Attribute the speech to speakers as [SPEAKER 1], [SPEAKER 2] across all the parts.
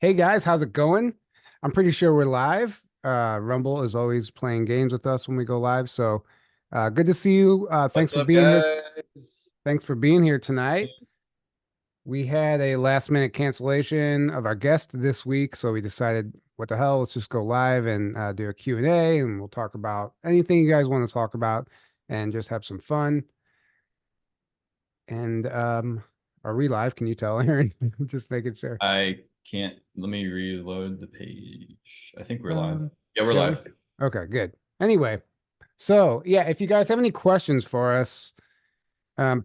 [SPEAKER 1] Hey guys, how's it going? I'm pretty sure we're live. Rumble is always playing games with us when we go live. So good to see you. Thanks
[SPEAKER 2] What's
[SPEAKER 1] for
[SPEAKER 2] up,
[SPEAKER 1] being here.
[SPEAKER 2] guys?
[SPEAKER 1] Thanks for being here tonight. We had a last minute cancellation of our guest this week, so we decided, what the hell, let's just go live and do a Q&A, and we'll talk about anything you guys want to talk about and just have some fun. And are we live? Can you tell, Aaron? Just making sure.
[SPEAKER 2] I can't. Let me reload the page. I think we're live.
[SPEAKER 1] Um,
[SPEAKER 2] Yeah, we're
[SPEAKER 1] yeah.
[SPEAKER 2] live.
[SPEAKER 1] Okay, good. Anyway. So, yeah, if you guys have any questions for us,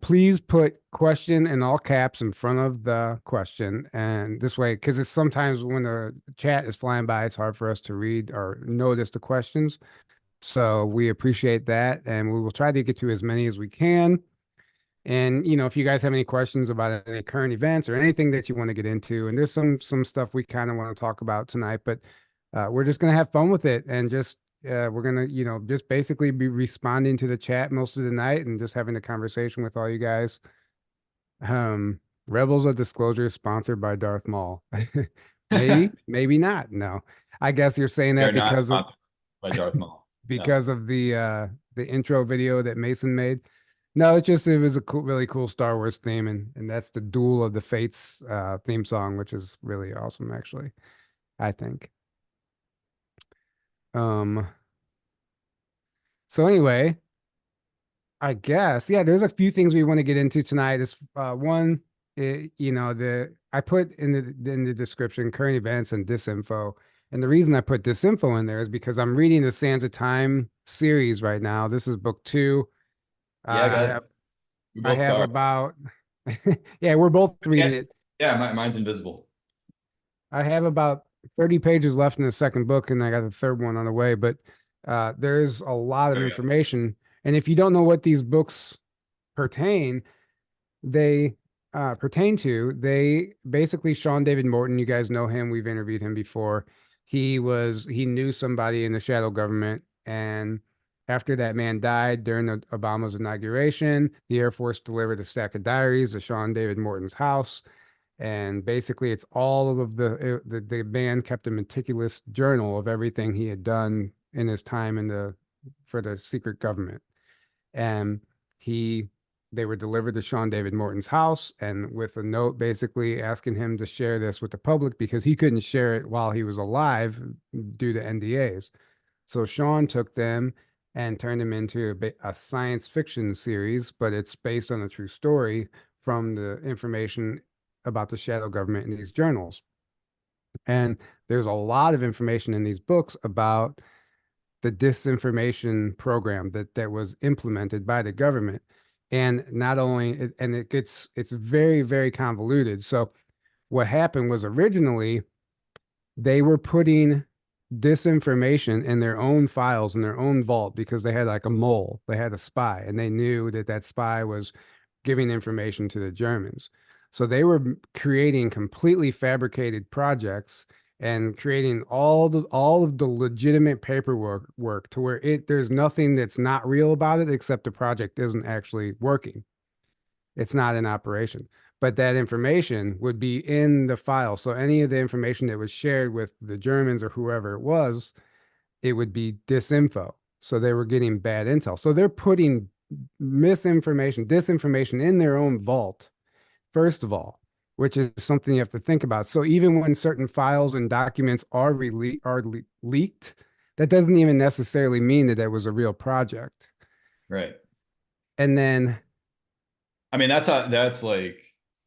[SPEAKER 1] please put question in all caps in front of the question. And this way, because it's sometimes when the chat is flying by, it's hard for us to read or notice the questions. So we appreciate that. And we will try to get to as many as we can. And, if you guys have any questions about any current events or anything that you want to get into, and there's some stuff we kind of want to talk about tonight, but we're just gonna have fun with it and just we're gonna, just basically be responding to the chat most of the night and just having a conversation with all you guys. Rebels of Disclosure is sponsored by Darth Maul. Maybe, maybe not. No. I guess you're saying
[SPEAKER 2] We
[SPEAKER 1] that
[SPEAKER 2] are not
[SPEAKER 1] because of
[SPEAKER 2] sponsored by Darth Maul. No.
[SPEAKER 1] because of the intro video that Mason made. No, it was a cool, really cool Star Wars theme, and that's the Duel of the Fates theme song, which is really awesome, actually, I think. Um, so anyway, I guess, yeah, there's a few things we want to get into tonight. Is one, the I put in the description current events and disinfo. And the reason I put disinfo in there is because I'm reading the Sands of Time series right now. This is book two.
[SPEAKER 2] Yeah,
[SPEAKER 1] I
[SPEAKER 2] good.
[SPEAKER 1] have
[SPEAKER 2] We
[SPEAKER 1] I
[SPEAKER 2] both
[SPEAKER 1] have
[SPEAKER 2] are.
[SPEAKER 1] about yeah, we're both
[SPEAKER 2] Yeah,
[SPEAKER 1] reading it.
[SPEAKER 2] yeah. Mine's invisible.
[SPEAKER 1] I have about 30 pages left in the second book, and I got the third one on the way. But there's a lot of
[SPEAKER 2] There we go.
[SPEAKER 1] information, and if you don't know what these books pertain, they pertain to, they basically Sean David Morton. You guys know him. We've interviewed him before. He knew somebody in the shadow government, and after that man died during Obama's inauguration, the Air Force delivered a stack of diaries to Sean David Morton's house. And basically, it's all of the man kept a meticulous journal of everything he had done in his time for the secret government. And he they were delivered to Sean David Morton's house, and with a note basically asking him to share this with the public because he couldn't share it while he was alive due to NDAs. So Sean took them and turned them into a science fiction series, but it's based on a true story from the information about the shadow government in these journals. And there's a lot of information in these books about the disinformation program that was implemented by the government. And not only, and it's very, very convoluted. So what happened was originally they were putting disinformation in their own files in their own vault because they had like a mole, they had a spy, and they knew that that spy was giving information to the Germans. So they were creating completely fabricated projects and creating all of the legitimate paperwork work to where there's nothing that's not real about it except the project isn't actually working. It's not in operation. But that information would be in the file. So any of the information that was shared with the Germans or whoever it was, it would be disinfo. So they were getting bad intel. So they're putting disinformation in their own vault, first of all, which is something you have to think about. So even when certain files and documents are leaked, that doesn't even necessarily mean that that was a real project.
[SPEAKER 2] Right.
[SPEAKER 1] And then,
[SPEAKER 2] I mean, that's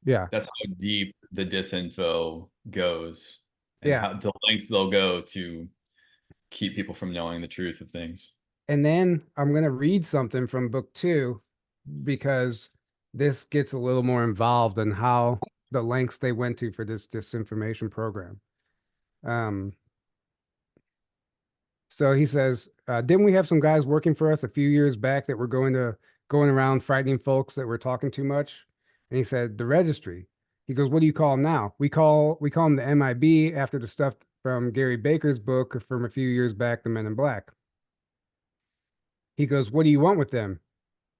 [SPEAKER 1] yeah,
[SPEAKER 2] that's how deep the disinfo goes and
[SPEAKER 1] yeah.
[SPEAKER 2] how the lengths they'll go to keep people from knowing the truth of things.
[SPEAKER 1] And then I'm going to read something from book two because this gets a little more involved in how the lengths they went to for this disinformation program. Um, so he says, didn't we have some guys working for us a few years back that were going around frightening folks that were talking too much? And he said, the registry. He goes, what do you call them now? We call them the MIB after the stuff from Gary Baker's book from a few years back, The Men in Black. He goes, what do you want with them?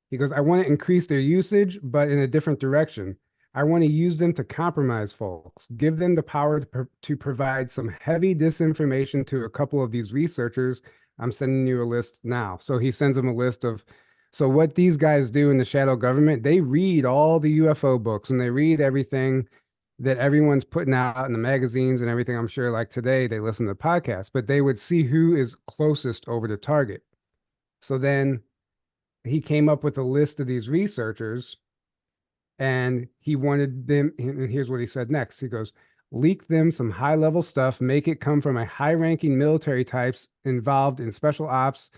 [SPEAKER 1] He goes, I want to increase their usage, but in a different direction. I want to use them to compromise folks, give them the power to provide some heavy disinformation to a couple of these researchers. I'm sending you a list now. So he sends them a list of, so what these guys do in the shadow government, they read all the UFO books and they read everything that everyone's putting out in the magazines and everything. I'm sure like today they listen to podcasts, but they would see who is closest over the target. So then he came up with a list of these researchers and he wanted them. And here's what he said next. He goes, leak them some high level stuff, make it come from a high ranking military types involved in special ops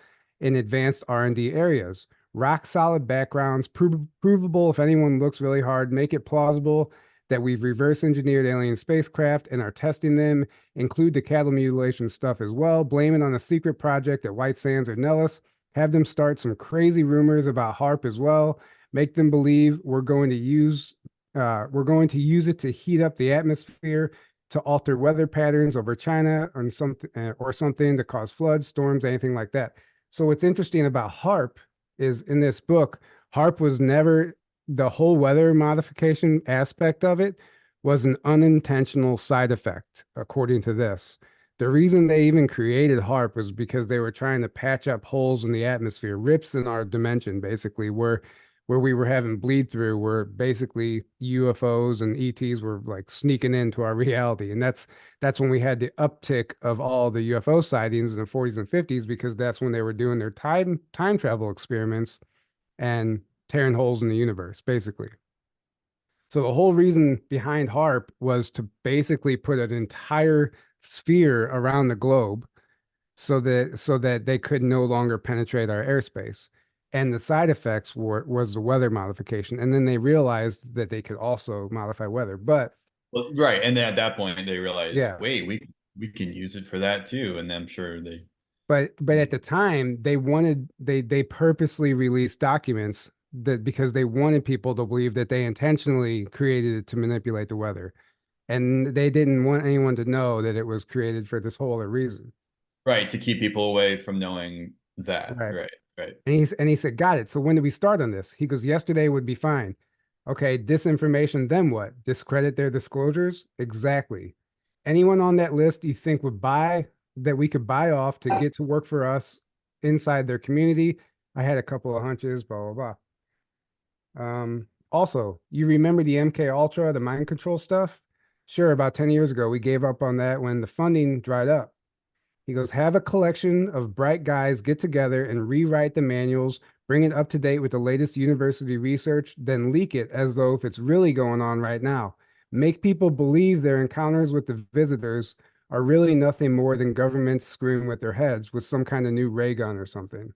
[SPEAKER 1] in advanced R&D areas. Rock solid backgrounds, provable if anyone looks really hard, make it plausible that we've reverse engineered alien spacecraft and are testing them, include the cattle mutilation stuff as well, blame it on a secret project at White Sands or Nellis, have them start some crazy rumors about HARP as well, make them believe we're going to use it to heat up the atmosphere, to alter weather patterns over China or something to cause floods, storms, anything like that. So what's interesting about HARP is in this book, HARP was never the whole weather modification aspect of it was an unintentional side effect, according to this. The reason they even created HARP was because they were trying to patch up holes in the atmosphere, rips in our dimension, basically, where we were having bleed through, where basically UFOs and ETs were like sneaking into our reality. And that's when we had the uptick of all the UFO sightings in the 40s and 50s, because that's when they were doing their time travel experiments and tearing holes in the universe, basically. So the whole reason behind HARP was to basically put an entire sphere around the globe so that they could no longer penetrate our airspace. And the side effects was the weather modification. And then they realized that they could also modify weather. But
[SPEAKER 2] Well, right. And then at that point they realized,
[SPEAKER 1] yeah,
[SPEAKER 2] wait, we can use it for that too. And I'm sure they
[SPEAKER 1] but at the time they purposely released documents that because they wanted people to believe that they intentionally created it to manipulate the weather. And they didn't want anyone to know that it was created for this whole other reason.
[SPEAKER 2] right to keep people away from knowing that.
[SPEAKER 1] Right.
[SPEAKER 2] Right, right.
[SPEAKER 1] And he said, got it. So when do we start on this? He goes, yesterday would be fine. Okay, disinformation, then what? Discredit their disclosures? Exactly. Anyone on that list you think would buy that we could buy off to get to work for us inside their community? I had a couple of hunches, blah, blah, blah. Also, you remember the MK Ultra, the mind control stuff? Sure, about 10 years ago, we gave up on that when the funding dried up. He goes, have a collection of bright guys get together and rewrite the manuals, bring it up to date with the latest university research, then leak it as though if it's really going on right now. Make people believe their encounters with the visitors are really nothing more than governments screwing with their heads with some kind of new ray gun or something.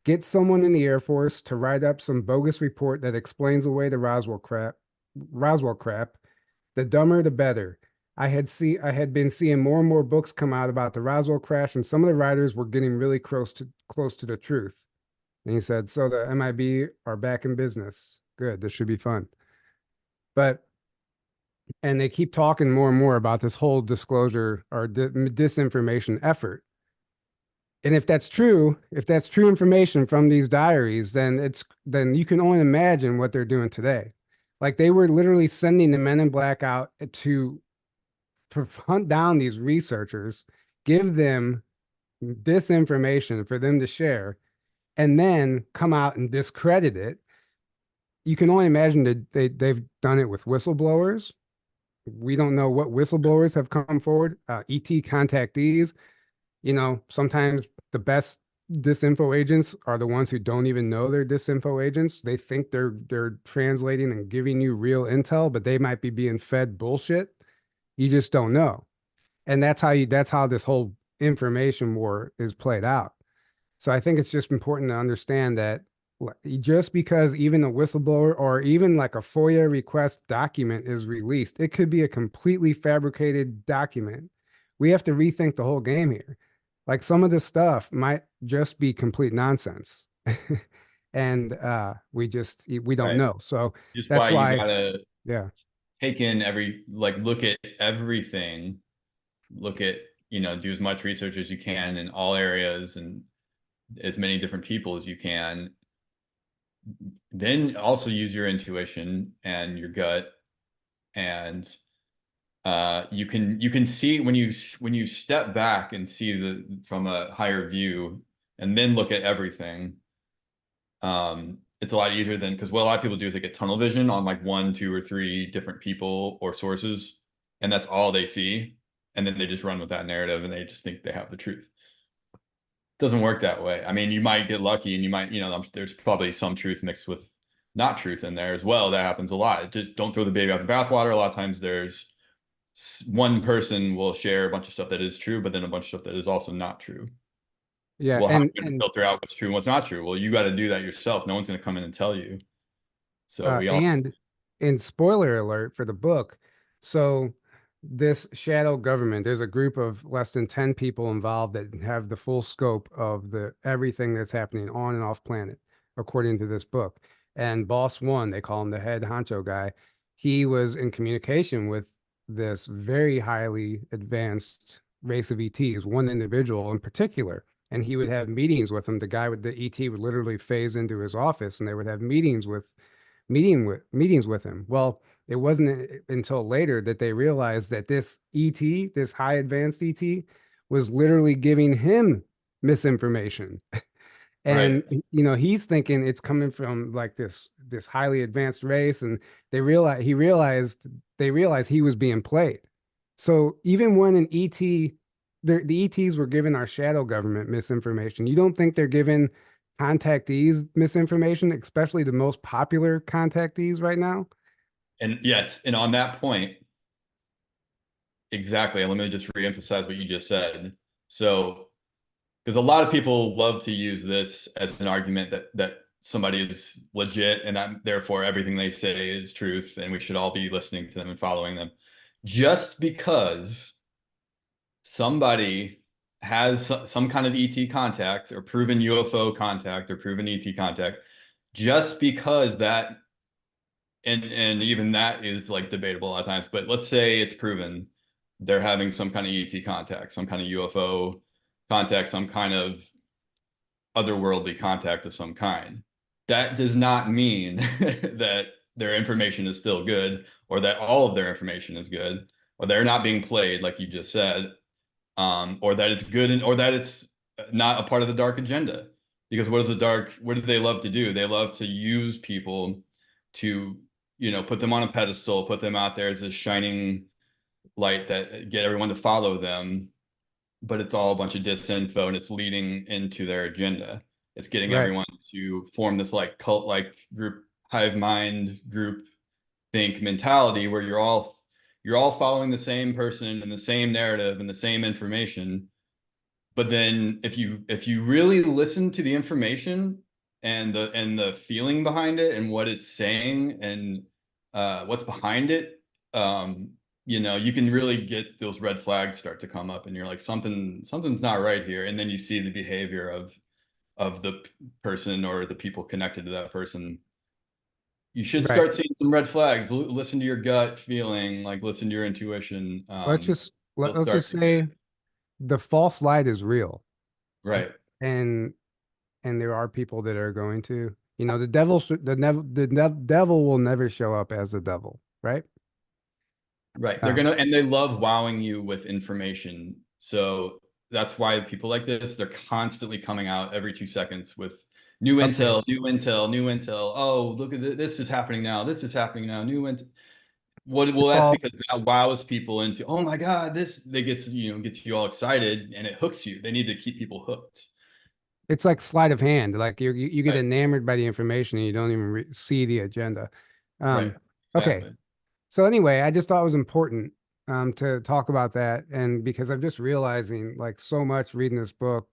[SPEAKER 1] Get someone in the Air Force to write up some bogus report that explains away the Roswell crap. The dumber, the better. I had been seeing more and more books come out about the Roswell crash, and some of the writers were getting really close to the truth. And he said, "So the MIB are back in business. Good. This should be fun." But and they keep talking more and more about this whole disclosure or disinformation effort. And if that's true information from these diaries, then you can only imagine what they're doing today. Like they were literally sending the men in black out to hunt down these researchers, give them disinformation for them to share, and then come out and discredit it. You can only imagine that they've done it with whistleblowers. We don't know what whistleblowers have come forward, ET contactees. Sometimes the best disinfo agents are the ones who don't even know they're disinfo agents. They think they're translating and giving you real intel, but they might be being fed bullshit. You just don't know. And that's how this whole information war is played out. So I think it's just important to understand that just because even a whistleblower or even like a FOIA request document is released, it could be a completely fabricated document. We have to rethink the whole game here. Like some of this stuff might just be complete nonsense. And we don't
[SPEAKER 2] Right.
[SPEAKER 1] know. So
[SPEAKER 2] Just
[SPEAKER 1] that's
[SPEAKER 2] why you
[SPEAKER 1] why,
[SPEAKER 2] gotta
[SPEAKER 1] yeah.
[SPEAKER 2] take in look at everything, look at, do as much research as you can in all areas and as many different people as you can, then also use your intuition and your gut, and you can see when you step back and see the from a higher view and then look at everything. It's a lot easier than, because what a lot of people do is they get tunnel vision on like one, two, or three different people or sources, and that's all they see, and then they just run with that narrative and they just think they have the truth. Doesn't work that way. I mean, you might get lucky and you might, there's probably some truth mixed with not truth in there as well. That happens a lot. Just don't throw the baby out the bathwater. A lot of times there's one person will share a bunch of stuff that is true, but then a bunch of stuff that is also not true.
[SPEAKER 1] Yeah,
[SPEAKER 2] Well, how are you going to
[SPEAKER 1] and
[SPEAKER 2] filter out what's true and what's not true? Well, you got to do that yourself. No one's going to come in and tell you. So we all,
[SPEAKER 1] and in spoiler alert for the book, so this shadow government, there's a group of less than 10 people involved that have the full scope of the everything that's happening on and off planet, according to this book. And boss one, they call him the head honcho guy, he was in communication with this very highly advanced race of ETs, one individual in particular. And he would have meetings with him. The guy with the ET would literally phase into his office and they would have meetings with him. Well, it wasn't until later that they realized that this ET, this high advanced ET, was literally giving him misinformation.
[SPEAKER 2] right.
[SPEAKER 1] And he's thinking it's coming from like this highly advanced race, and they realized he was being played. So even when an ET, the ETs were giving our shadow government misinformation, you don't think they're giving contactees misinformation, especially the most popular contactees right now?
[SPEAKER 2] And yes, and on that point, exactly. And let me just reemphasize what you just said. So, because a lot of people love to use this as an argument that somebody is legit and that therefore everything they say is truth and we should all be listening to them and following them. Just because somebody has some kind of ET contact or proven UFO contact or proven ET contact, just because that, and even that is like debatable a lot of times, but let's say it's proven they're having some kind of ET contact, some kind of UFO contact, some kind of otherworldly contact of some kind. That does not mean that their information is still good, or that all of their information is good, or they're not being played, like you just said, or that it's good, or that it's not a part of the dark agenda. Because what do they love to do? They love to use people to, put them on a pedestal, put them out there as a shining light that get everyone to follow them, but it's all a bunch of disinfo and it's leading into their agenda. It's getting
[SPEAKER 1] Right.
[SPEAKER 2] everyone to form this like cult like group, hive mind group think mentality where you're all following the same person and the same narrative and the same information. But then if you really listen to the information and the feeling behind it and what it's saying and what's behind it, you can really get those red flags start to come up, and you're like, something's not right here. And then you see the behavior of the person or the people connected to that person. You should
[SPEAKER 1] Right.
[SPEAKER 2] start seeing some red flags. Listen to your gut feeling, like listen to your intuition.
[SPEAKER 1] Let's just
[SPEAKER 2] You'll
[SPEAKER 1] let's
[SPEAKER 2] start
[SPEAKER 1] just
[SPEAKER 2] to get
[SPEAKER 1] say the false light is real.
[SPEAKER 2] right.
[SPEAKER 1] And there are people that are going to, the devil devil will never show up as the devil, right?
[SPEAKER 2] Right. They're
[SPEAKER 1] Um,
[SPEAKER 2] gonna, and they love wowing you with information. So that's why people like this, they're constantly coming out every 2 seconds with new
[SPEAKER 1] okay.
[SPEAKER 2] intel, new intel, new intel. Oh, look at this. This is happening now. This is happening now. New intel. Well,
[SPEAKER 1] It's
[SPEAKER 2] that's
[SPEAKER 1] all
[SPEAKER 2] because that wows people into, oh my God, this they gets you all excited and it hooks you. They need to keep people hooked.
[SPEAKER 1] it's like sleight of hand. Like you get
[SPEAKER 2] Right.
[SPEAKER 1] enamored by the information and you don't even see the agenda.
[SPEAKER 2] Right.
[SPEAKER 1] Um, okay.
[SPEAKER 2] Exactly.
[SPEAKER 1] So anyway, I just thought it was important to talk about that, and because I'm just realizing like so much reading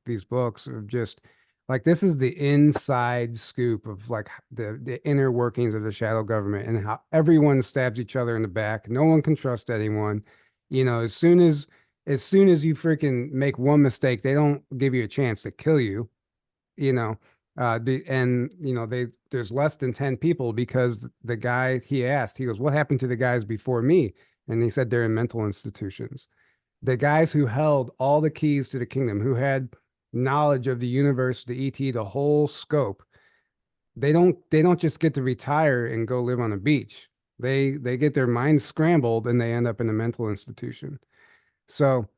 [SPEAKER 1] these books of just like this is the inside scoop of like the inner workings of the shadow government and how everyone stabs each other in the back. No one can trust anyone. As soon as you freaking make one mistake, they don't give you a chance to kill you you know and there's less than 10 people because the guy he asked, he goes, what happened to the guys before me? And he said they're in mental institutions. The guys who held all the keys to the kingdom, who had knowledge of the universe, the ET, the whole scope, they don't just get to retire and go live on a beach. They get their minds scrambled and they end up in a mental institution. So,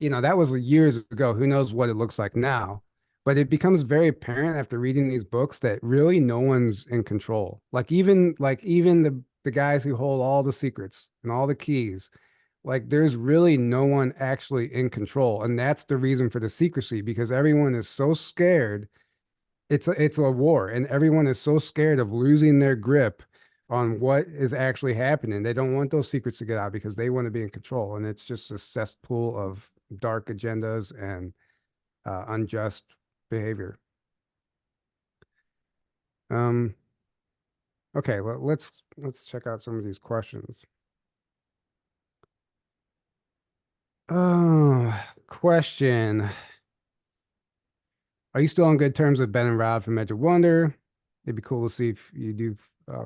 [SPEAKER 1] that was years ago. Who knows what it looks like now? But it becomes very apparent after reading these books that really no one's in control. Like even the guys who hold all the secrets and all the keys, like there's really no one actually in control. And that's the reason for the secrecy because everyone is so scared. It's a war and everyone is so scared of losing their grip on what is actually happening. They don't want those secrets to get out because they want to be in control. And it's just a cesspool of dark agendas and unjust behavior. Um, okay, let's check out some of these questions. Oh, question. Are you still on good terms with Ben and Rob from Edge of Wonder? It'd be cool to see if you do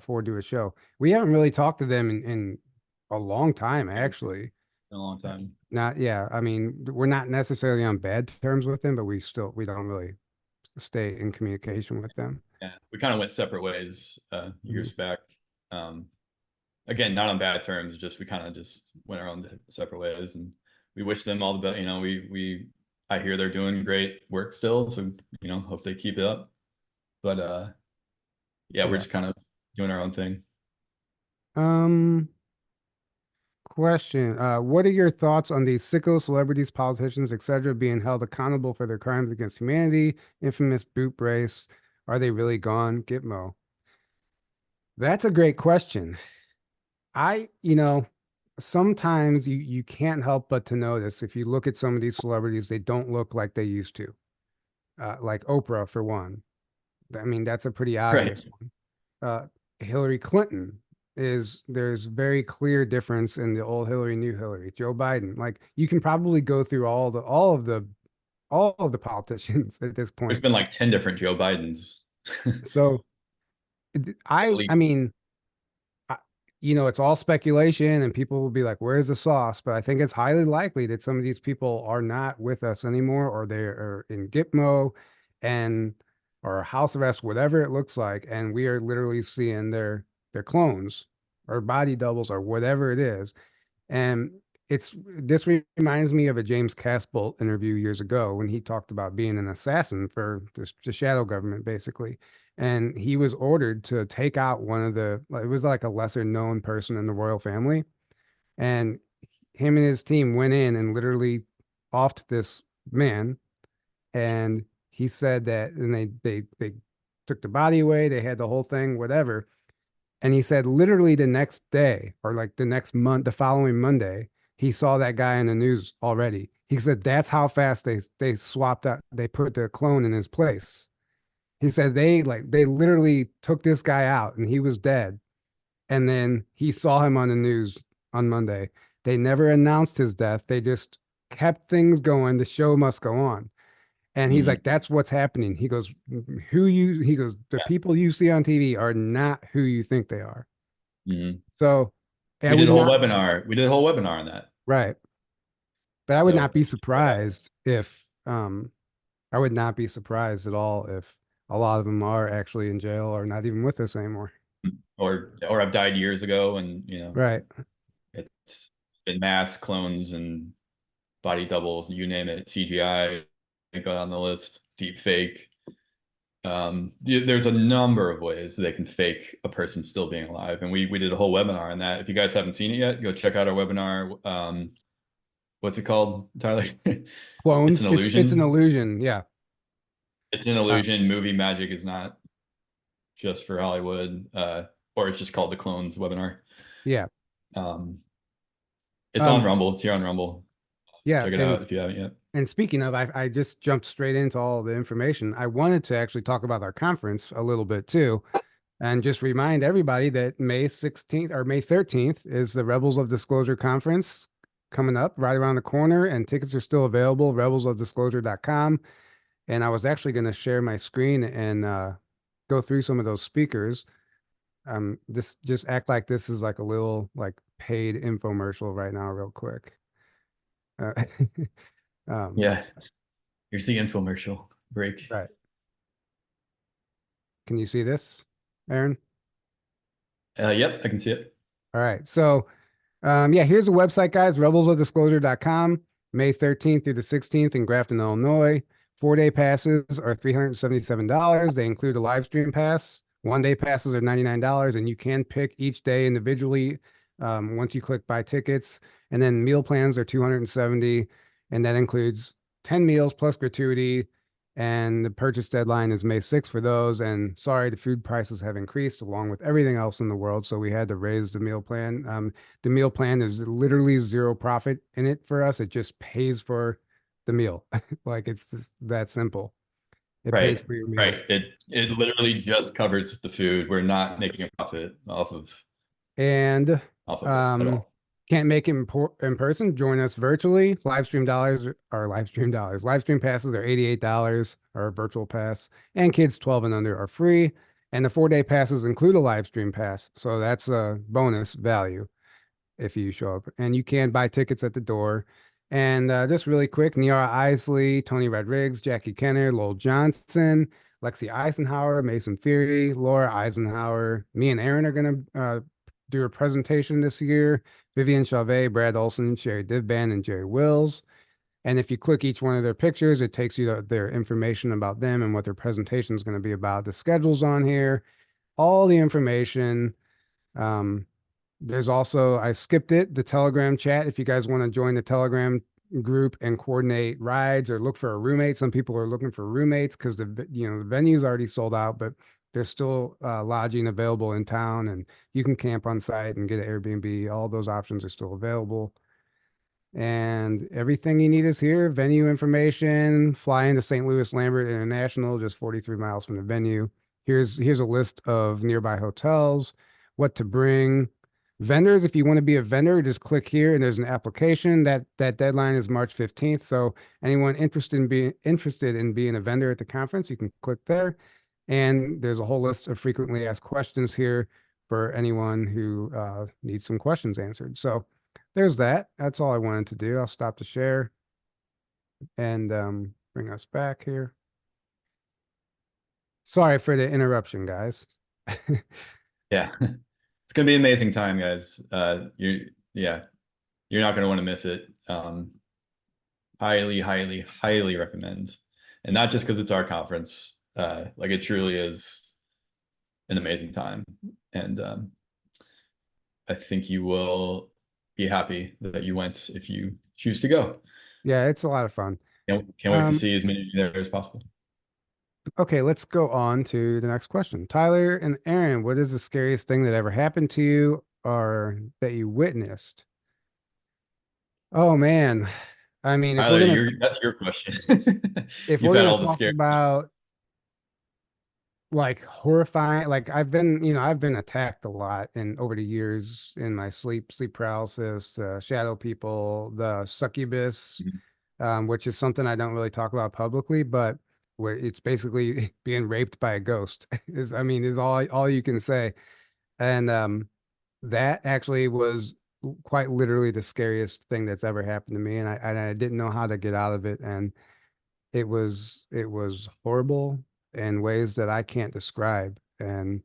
[SPEAKER 1] forward to a show. We haven't really talked to them in a long time,
[SPEAKER 2] In
[SPEAKER 1] actually.
[SPEAKER 2] a long time.
[SPEAKER 1] Not, yeah. I mean, we're not necessarily on bad terms with them, but we don't really stay in communication with them.
[SPEAKER 2] Yeah, we kind of went separate ways
[SPEAKER 1] Mhm.
[SPEAKER 2] years back. Um, Again, not on bad terms, just we kind of just went our own separate ways, and we wish them all the best. I hear they're doing great work still, so hope they keep it up. But yeah, we're
[SPEAKER 1] Yeah.
[SPEAKER 2] just kind of doing our own thing.
[SPEAKER 1] Um, Question. What are your thoughts on these sicko celebrities, politicians, etc., being held accountable for their crimes against humanity? Infamous boot brace. Are they really gone? Gitmo. That's a great question. Sometimes you can't help but to notice if you look at some of these celebrities, they don't look like they used to. Like Oprah, for one. I mean, that's a pretty
[SPEAKER 2] Right.
[SPEAKER 1] obvious one. uh, Hillary Clinton there's very clear difference in the old Hillary, new Hillary, Joe Biden. Like you can probably go through all of the politicians at this
[SPEAKER 2] There's
[SPEAKER 1] point.
[SPEAKER 2] been like 10 different Joe Bidens.
[SPEAKER 1] So
[SPEAKER 2] At
[SPEAKER 1] I
[SPEAKER 2] least.
[SPEAKER 1] mean, I, it's all speculation and people will be like, where's the sauce? But I think it's highly likely that some of these people are not with us anymore or they are in Gitmo and or house arrest, whatever it looks like. And we are literally seeing their clones or body doubles or whatever it is. And this reminds me of a James Casbolt interview years ago when he talked about being an assassin for the shadow government, basically. And he was ordered to take out one of it was like a lesser known person in the royal family. And him and his team went in and literally offed this man. And he said that, and they took the body away. They had the whole thing, whatever. And he said literally the next day or like the next month, the following Monday, he saw that guy in the news already. He said that's how fast they swapped out, they put the clone in his place. He said they literally took this guy out and he was dead. And then he saw him on the news on Monday. They never announced his death. They just kept things going. The show must go on. And he's
[SPEAKER 2] Mhm.
[SPEAKER 1] like, that's what's happening. He goes, the
[SPEAKER 2] Yeah.
[SPEAKER 1] people you see on TV are not who you think they are.
[SPEAKER 2] Mhm.
[SPEAKER 1] So I
[SPEAKER 2] We did
[SPEAKER 1] would
[SPEAKER 2] a whole
[SPEAKER 1] not,
[SPEAKER 2] webinar. We did a whole webinar on that.
[SPEAKER 1] right. But
[SPEAKER 2] So
[SPEAKER 1] I would not be surprised at all if a lot of them are actually in jail or not even with us anymore.
[SPEAKER 2] or I've died years ago, and
[SPEAKER 1] Right.
[SPEAKER 2] it's been mass clones and body doubles, you name it, CGI, go on the list, deep fake. There's a number of ways they can fake a person still being alive, and we did a whole webinar on that. If you guys haven't seen it yet, go check out our webinar. What's it called, Tyler? It's
[SPEAKER 1] Clones.
[SPEAKER 2] an
[SPEAKER 1] It's an
[SPEAKER 2] illusion.
[SPEAKER 1] illusion. Yeah.
[SPEAKER 2] It's an
[SPEAKER 1] Uh,
[SPEAKER 2] illusion. Movie magic is not just for Hollywood, or it's just called the Clones webinar.
[SPEAKER 1] yeah.
[SPEAKER 2] Um, it's on
[SPEAKER 1] Um,
[SPEAKER 2] Rumble. It's here on Rumble.
[SPEAKER 1] yeah.
[SPEAKER 2] Check it out if you haven't yet.
[SPEAKER 1] And speaking of, I just jumped straight into all the information. I wanted to actually talk about our conference a little bit too. And just remind everybody that May 16th or May 13th is the Rebels of Disclosure Conference coming up right around the corner, and tickets are still available, rebelsofdisclosure.com. And I was actually going to share my screen and go through some of those speakers. This just act like this is like a little like paid infomercial right now, real quick. Uh, um,
[SPEAKER 2] Yeah, here's the infomercial break.
[SPEAKER 1] right. Can you see this, Aaron?
[SPEAKER 2] Yep, I can see it.
[SPEAKER 1] All right. So, yeah, here's the website, guys, rebelsofdisclosure.com, May 13th through the 16th in Grafton, Illinois. 4-day passes are $377. They include a live stream pass. 1-day passes are $99, and you can pick each day individually once you click buy tickets. And then meal plans are $270, and that includes 10 meals plus gratuity. And the purchase deadline is May 6th for those. And sorry, the food prices have increased along with everything else in the world. So we had to raise the meal plan. The meal plan is literally zero profit in it for us. It just pays for the meal. Like it's just that simple. It pays
[SPEAKER 2] Right,
[SPEAKER 1] for your meals.
[SPEAKER 2] right. It literally just covers the food. We're not making a profit
[SPEAKER 1] And
[SPEAKER 2] off of it at
[SPEAKER 1] um,
[SPEAKER 2] all.
[SPEAKER 1] can't make it in person, join us virtually. Live stream dollars. Live stream passes are $88, or a virtual pass, and kids 12 and under are free. And the 4-day passes include a live stream pass. So that's a bonus value if you show up. And you can buy tickets at the door. And just really quick, Niara Isley, Tony Rodriguez, Jackie Kenner, Lowell Johnson, Lexi Eisenhower, Mason Fury, Laura Eisenhower. Me and Aaron are going to do a presentation this year. Vivian Chauvet, Brad Olson, Sherry Divban, and Jerry Wills. And if you click each one of their pictures, it takes you to their information about them and what their presentation is going to be about. The schedule's on here, all the information. Um, there's also, I skipped it, the Telegram chat. If you guys want to join the Telegram group and coordinate rides or look for a roommate, some people are looking for roommates because the venue's already sold out, but there's still lodging available in town, and you can camp on site and get an Airbnb. All those options are still available. And everything you need is here. Venue information, fly into St. Louis Lambert International, just 43 miles from the venue. Here's a list of nearby hotels, what to bring. Vendors, if you want to be a vendor, just click here and there's an application. That deadline is March 15th. So anyone interested in being a vendor at the conference, you can click there. And there's a whole list of frequently asked questions here for anyone who needs some questions answered. So there's that. That's all I wanted to do. I'll stop the share and bring us back here. Sorry for the interruption, guys.
[SPEAKER 2] Yeah. It's gonna be an amazing time, guys. Yeah, you're not gonna want to miss it. Highly, highly, highly recommend. And not just because it's our conference. Like it truly is an amazing time. And I think you will be happy that you went if you choose to go.
[SPEAKER 1] Yeah, it's a lot of fun.
[SPEAKER 2] Can't wait to see as many of you there as possible.
[SPEAKER 1] Okay, let's go on to the next question. Tyler and Aaron, what is the scariest thing that ever happened to you or that you witnessed? Oh man. I mean,
[SPEAKER 2] Tyler, that's your question.
[SPEAKER 1] if
[SPEAKER 2] You've
[SPEAKER 1] we're
[SPEAKER 2] had
[SPEAKER 1] gonna
[SPEAKER 2] all the
[SPEAKER 1] talk
[SPEAKER 2] scary.
[SPEAKER 1] about like horrifying, like I've been attacked a lot and over the years in my sleep paralysis, shadow people, the succubus, which is something I don't really talk about publicly, but where it's basically being raped by a ghost is all you can say. And that actually was quite literally the scariest thing that's ever happened to me, and I didn't know how to get out of it, and it was horrible in ways that I can't describe, and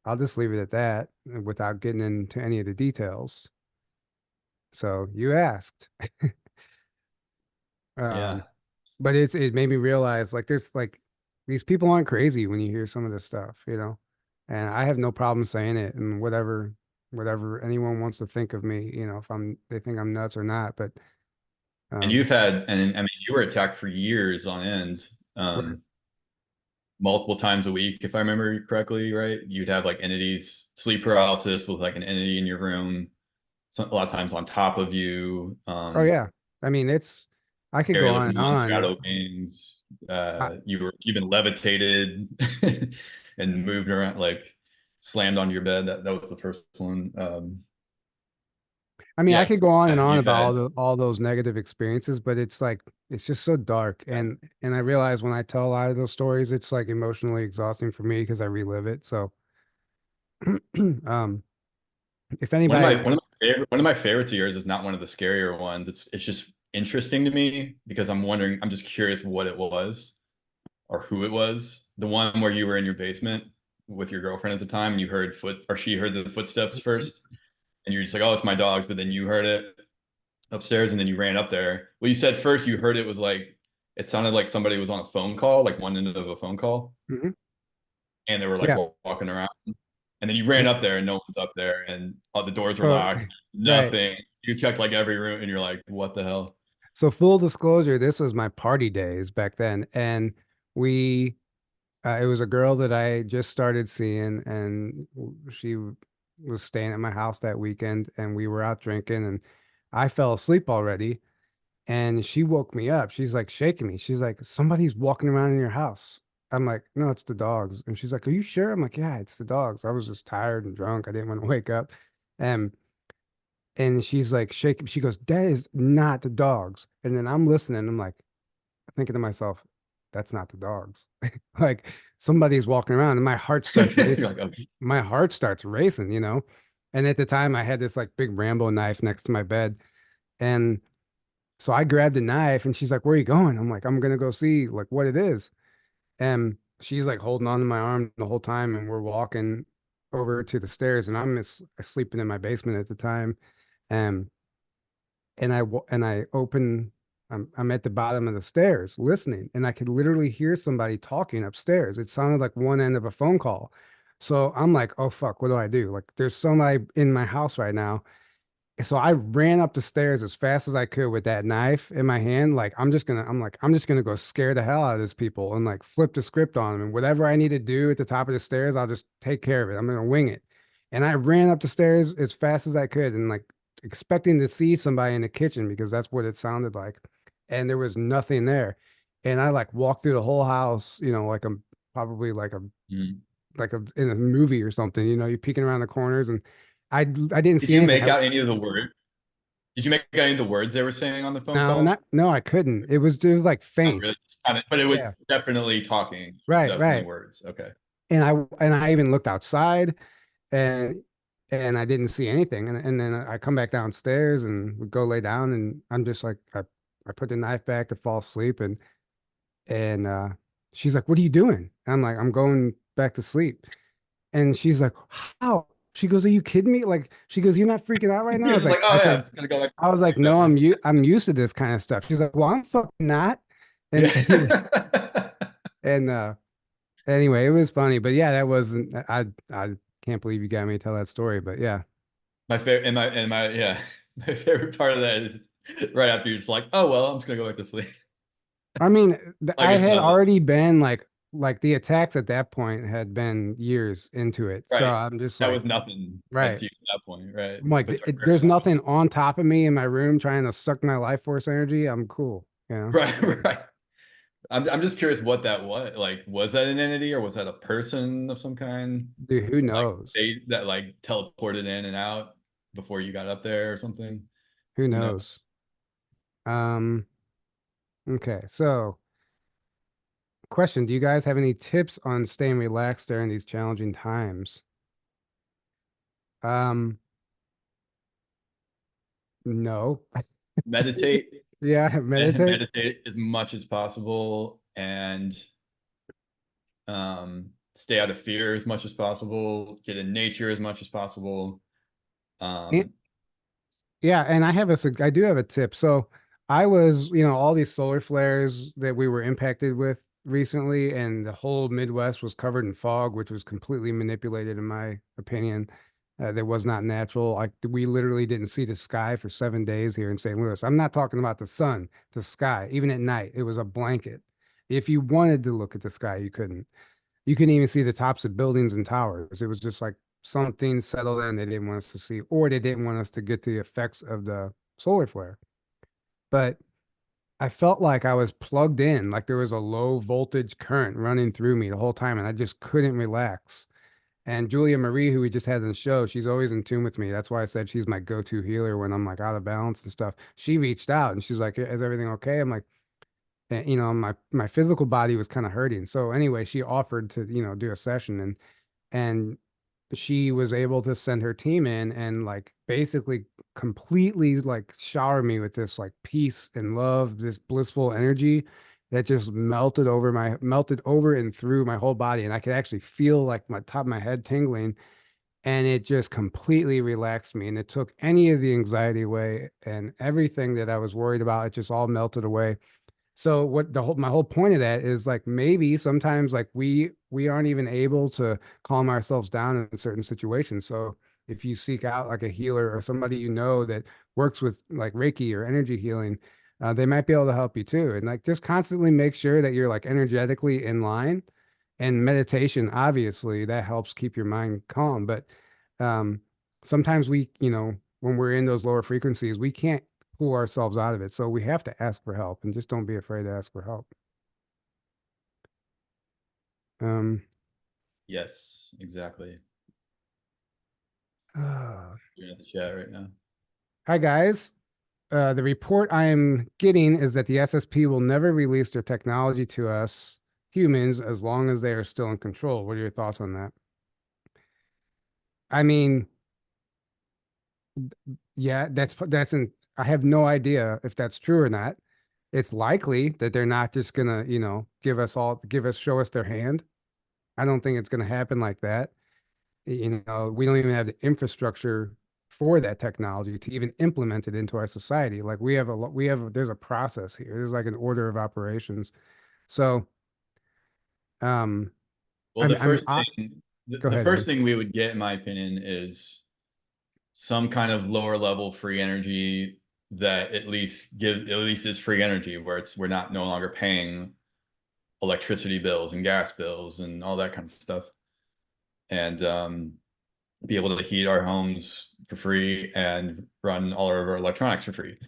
[SPEAKER 1] I'll just leave it at that without getting into any of the details. So you asked. Um,
[SPEAKER 2] Yeah.
[SPEAKER 1] but it made me realize like there's like these people aren't crazy when you hear some of this stuff. And I have no problem saying it and whatever anyone wants to think of me, if they think I'm nuts or not. But
[SPEAKER 2] And
[SPEAKER 1] um
[SPEAKER 2] I mean, you were attacked for years on end,
[SPEAKER 1] right.
[SPEAKER 2] multiple times a week, if I remember correctly, right? You'd have like entities, sleep paralysis with like an entity in your room, a lot of times on top of you.
[SPEAKER 1] Oh yeah. I mean I could go
[SPEAKER 2] Scary
[SPEAKER 1] on and
[SPEAKER 2] looking ones,
[SPEAKER 1] on.
[SPEAKER 2] shadow beings.
[SPEAKER 1] I,
[SPEAKER 2] You've been levitated and moved around, like slammed onto your bed. That was the first one.
[SPEAKER 1] I mean I
[SPEAKER 2] Yeah,
[SPEAKER 1] could go on and on
[SPEAKER 2] you've
[SPEAKER 1] about
[SPEAKER 2] had,
[SPEAKER 1] all those negative experiences, but it's like it's just so dark. And I realize when I tell a lot of those stories, it's like emotionally exhausting for me because I relive it. So um if anybody
[SPEAKER 2] one of my favorites of yours is not one of the scarier ones. It's just interesting to me because I'm just curious what it was or who it was. The one where you were in your basement with your girlfriend at the time and you heard she heard the footsteps first and you're just like, oh, it's my dogs. But then you heard it upstairs and then you ran up there. Well, you said first you heard it was like, it sounded like somebody was on a phone call, like one end of a phone call,
[SPEAKER 1] Mhm.
[SPEAKER 2] and they were like
[SPEAKER 1] Yeah.
[SPEAKER 2] walking around. And then you ran up there and no one's up there and all the doors were
[SPEAKER 1] So,
[SPEAKER 2] locked,
[SPEAKER 1] right.
[SPEAKER 2] nothing. You checked like every room and you're like, what the hell?
[SPEAKER 1] So full disclosure, this was my party days back then, and we it was a girl that I just started seeing, and she was staying at my house that weekend, and we were out drinking, and I fell asleep already, and she woke me up. She's like shaking me. She's like, "Somebody's walking around in your house." I'm like, "No, it's the dogs." And she's like, "Are you sure?" I'm like, "Yeah, it's the dogs." I was just tired and drunk. I didn't want to wake up. And she's like shaking. She goes, "That is not the dogs." And then I'm listening. I'm like thinking to myself, "That's not the dogs." Like somebody's walking around, and my heart starts
[SPEAKER 2] You're
[SPEAKER 1] racing.
[SPEAKER 2] like, okay.
[SPEAKER 1] My heart starts racing, you know. And at the time, I had this like big Rambo knife next to my bed, and so I grabbed a knife, and she's like, "Where are you going?" I'm like, "I'm gonna go see like what it is." And she's like holding on to my arm the whole time, and we're walking over to the stairs, and I'm sleeping in my basement at the time. And and I open I'm at the bottom of the stairs listening, and I could literally hear somebody talking upstairs. It sounded like one end of a phone call. So I'm like, oh fuck, what do I do? Like there's somebody in my house right now. So I ran up the stairs as fast as I could with that knife in my hand. Like I'm just gonna go scare the hell out of these people and like flip the script on them. And whatever I need to do at the top of the stairs, I'll just take care of it. I'm gonna wing it. And I ran up the stairs as fast as I could and like expecting to see somebody in the kitchen because that's what it sounded like. And there was nothing there. And I like walked through the whole house, you know, like I'm probably
[SPEAKER 2] Mm.
[SPEAKER 1] like a in a movie or something, you know, you're peeking around the corners and I didn't
[SPEAKER 2] Did
[SPEAKER 1] see
[SPEAKER 2] you
[SPEAKER 1] anything.
[SPEAKER 2] make out any of the words? Did you make out any of the words they were saying on the phone
[SPEAKER 1] No,
[SPEAKER 2] call?
[SPEAKER 1] no, I couldn't. It was like
[SPEAKER 2] Not
[SPEAKER 1] faint.
[SPEAKER 2] really, just kind of, but it
[SPEAKER 1] Yeah.
[SPEAKER 2] was definitely talking. It was
[SPEAKER 1] Right,
[SPEAKER 2] definitely
[SPEAKER 1] right.
[SPEAKER 2] words. Okay.
[SPEAKER 1] And I even looked outside and I didn't see anything. And then I come back downstairs and we go lay down and I'm just like I put the knife back to fall asleep and she's like, "What are you doing?" And I'm like, "I'm going back to sleep." And she's like, "How?" She goes, "Are you kidding me?" Like she goes, "You're not freaking out right now?"
[SPEAKER 2] You're just like,
[SPEAKER 1] I
[SPEAKER 2] oh yeah,
[SPEAKER 1] said,
[SPEAKER 2] it's gonna go like
[SPEAKER 1] I was like, "No,
[SPEAKER 2] definitely.
[SPEAKER 1] I'm used to this kind of stuff." She's like, "Well, I'm fucking not." And
[SPEAKER 2] Yeah.
[SPEAKER 1] and anyway, it was funny, but yeah, that wasn't I can't believe you got me to tell that story, but yeah.
[SPEAKER 2] My favorite and my yeah, my favorite part of that is right after you're just like, oh well, I'm just gonna go back to sleep.
[SPEAKER 1] I mean,
[SPEAKER 2] Like
[SPEAKER 1] I
[SPEAKER 2] it's
[SPEAKER 1] had
[SPEAKER 2] nothing.
[SPEAKER 1] already been like the attacks at that point had been years into it. So
[SPEAKER 2] Right.
[SPEAKER 1] I'm just
[SPEAKER 2] That
[SPEAKER 1] like,
[SPEAKER 2] was nothing
[SPEAKER 1] right.
[SPEAKER 2] to you at that point, right?
[SPEAKER 1] I'm like,
[SPEAKER 2] But to her,
[SPEAKER 1] there's nothing on top of me in my room trying to suck my life force energy. I'm cool, you know?
[SPEAKER 2] right, right. I'm just curious what that was. Like, was that an entity or was that a person of some kind?
[SPEAKER 1] Dude, who
[SPEAKER 2] Like
[SPEAKER 1] knows?
[SPEAKER 2] they that like teleported in and out before you got up there or something?
[SPEAKER 1] Who
[SPEAKER 2] Who knows?
[SPEAKER 1] knows? Um, okay. So, question, do you guys have any tips on staying relaxed during these challenging times? Um, no.
[SPEAKER 2] Meditate
[SPEAKER 1] Yeah,
[SPEAKER 2] and
[SPEAKER 1] meditate.
[SPEAKER 2] meditate as much as possible and stay out of fear as much as possible, get in nature as much as possible.
[SPEAKER 1] And,
[SPEAKER 2] Um,
[SPEAKER 1] yeah, and I do have a tip. So I was, you know, all these solar flares that we were impacted with recently, and the whole Midwest was covered in fog, which was completely manipulated, in my opinion. That was not natural. Like we literally didn't see the sky for 7 days here in St. Louis. I'm not talking about the sun, the sky. Even at night, it was a blanket. If you wanted to look at the sky, you couldn't. You couldn't even see the tops of buildings and towers. It was just like something settled in they didn't want us to see, or they didn't want us to get the effects of the solar flare. But I felt like I was plugged in, like there was a low voltage current running through me the whole time, and I just couldn't relax. And Julia Marie, who we just had on the show, she's always in tune with me. That's why I said she's my go-to healer when I'm like out of balance and stuff. She reached out and she's like, "Is everything okay?" I'm like, you know, my physical body was kind of hurting. So anyway, she offered to, you know, do a session and she was able to send her team in and like basically completely like shower me with this like peace and love, this blissful energy. that just melted over and through my whole body. And I could actually feel like my top of my head tingling, and it just completely relaxed me. And it took any of the anxiety away, and everything that I was worried about, it just all melted away. So what my whole point of that is, like, maybe sometimes, like, we aren't even able to calm ourselves down in certain situations. So if you seek out like a healer or somebody that works with like Reiki or energy healing, they might be able to help you too. And like, just constantly make sure that you're like energetically in line. And meditation, obviously, that helps keep your mind calm. But um, sometimes when we're in those lower frequencies, we can't pull ourselves out of it. So we have to ask for help, and just don't be afraid to ask for help. Um,
[SPEAKER 2] Yes, exactly.
[SPEAKER 1] uh,
[SPEAKER 2] You're at the chat right now.
[SPEAKER 1] Hi, guys. The report I am getting is that the SSP will never release their technology to us humans as long as they are still in control. What are your thoughts on that? I mean, yeah, I have no idea if that's true or not. It's likely that they're not just gonna, show us their hand. I don't think it's gonna happen like that. We don't even have the infrastructure for that technology to even implement it into our society. Like, there's a process here. There's like an order of operations. So, um,
[SPEAKER 2] Well, the
[SPEAKER 1] I mean,
[SPEAKER 2] first thing,
[SPEAKER 1] go
[SPEAKER 2] the
[SPEAKER 1] ahead,
[SPEAKER 2] first
[SPEAKER 1] Ed.
[SPEAKER 2] thing we would get, in my opinion, is some kind of lower level free energy that at least is free energy where we're not no longer paying electricity bills and gas bills and all that kind of stuff, and be able to heat our homes for free and run all of our electronics for free,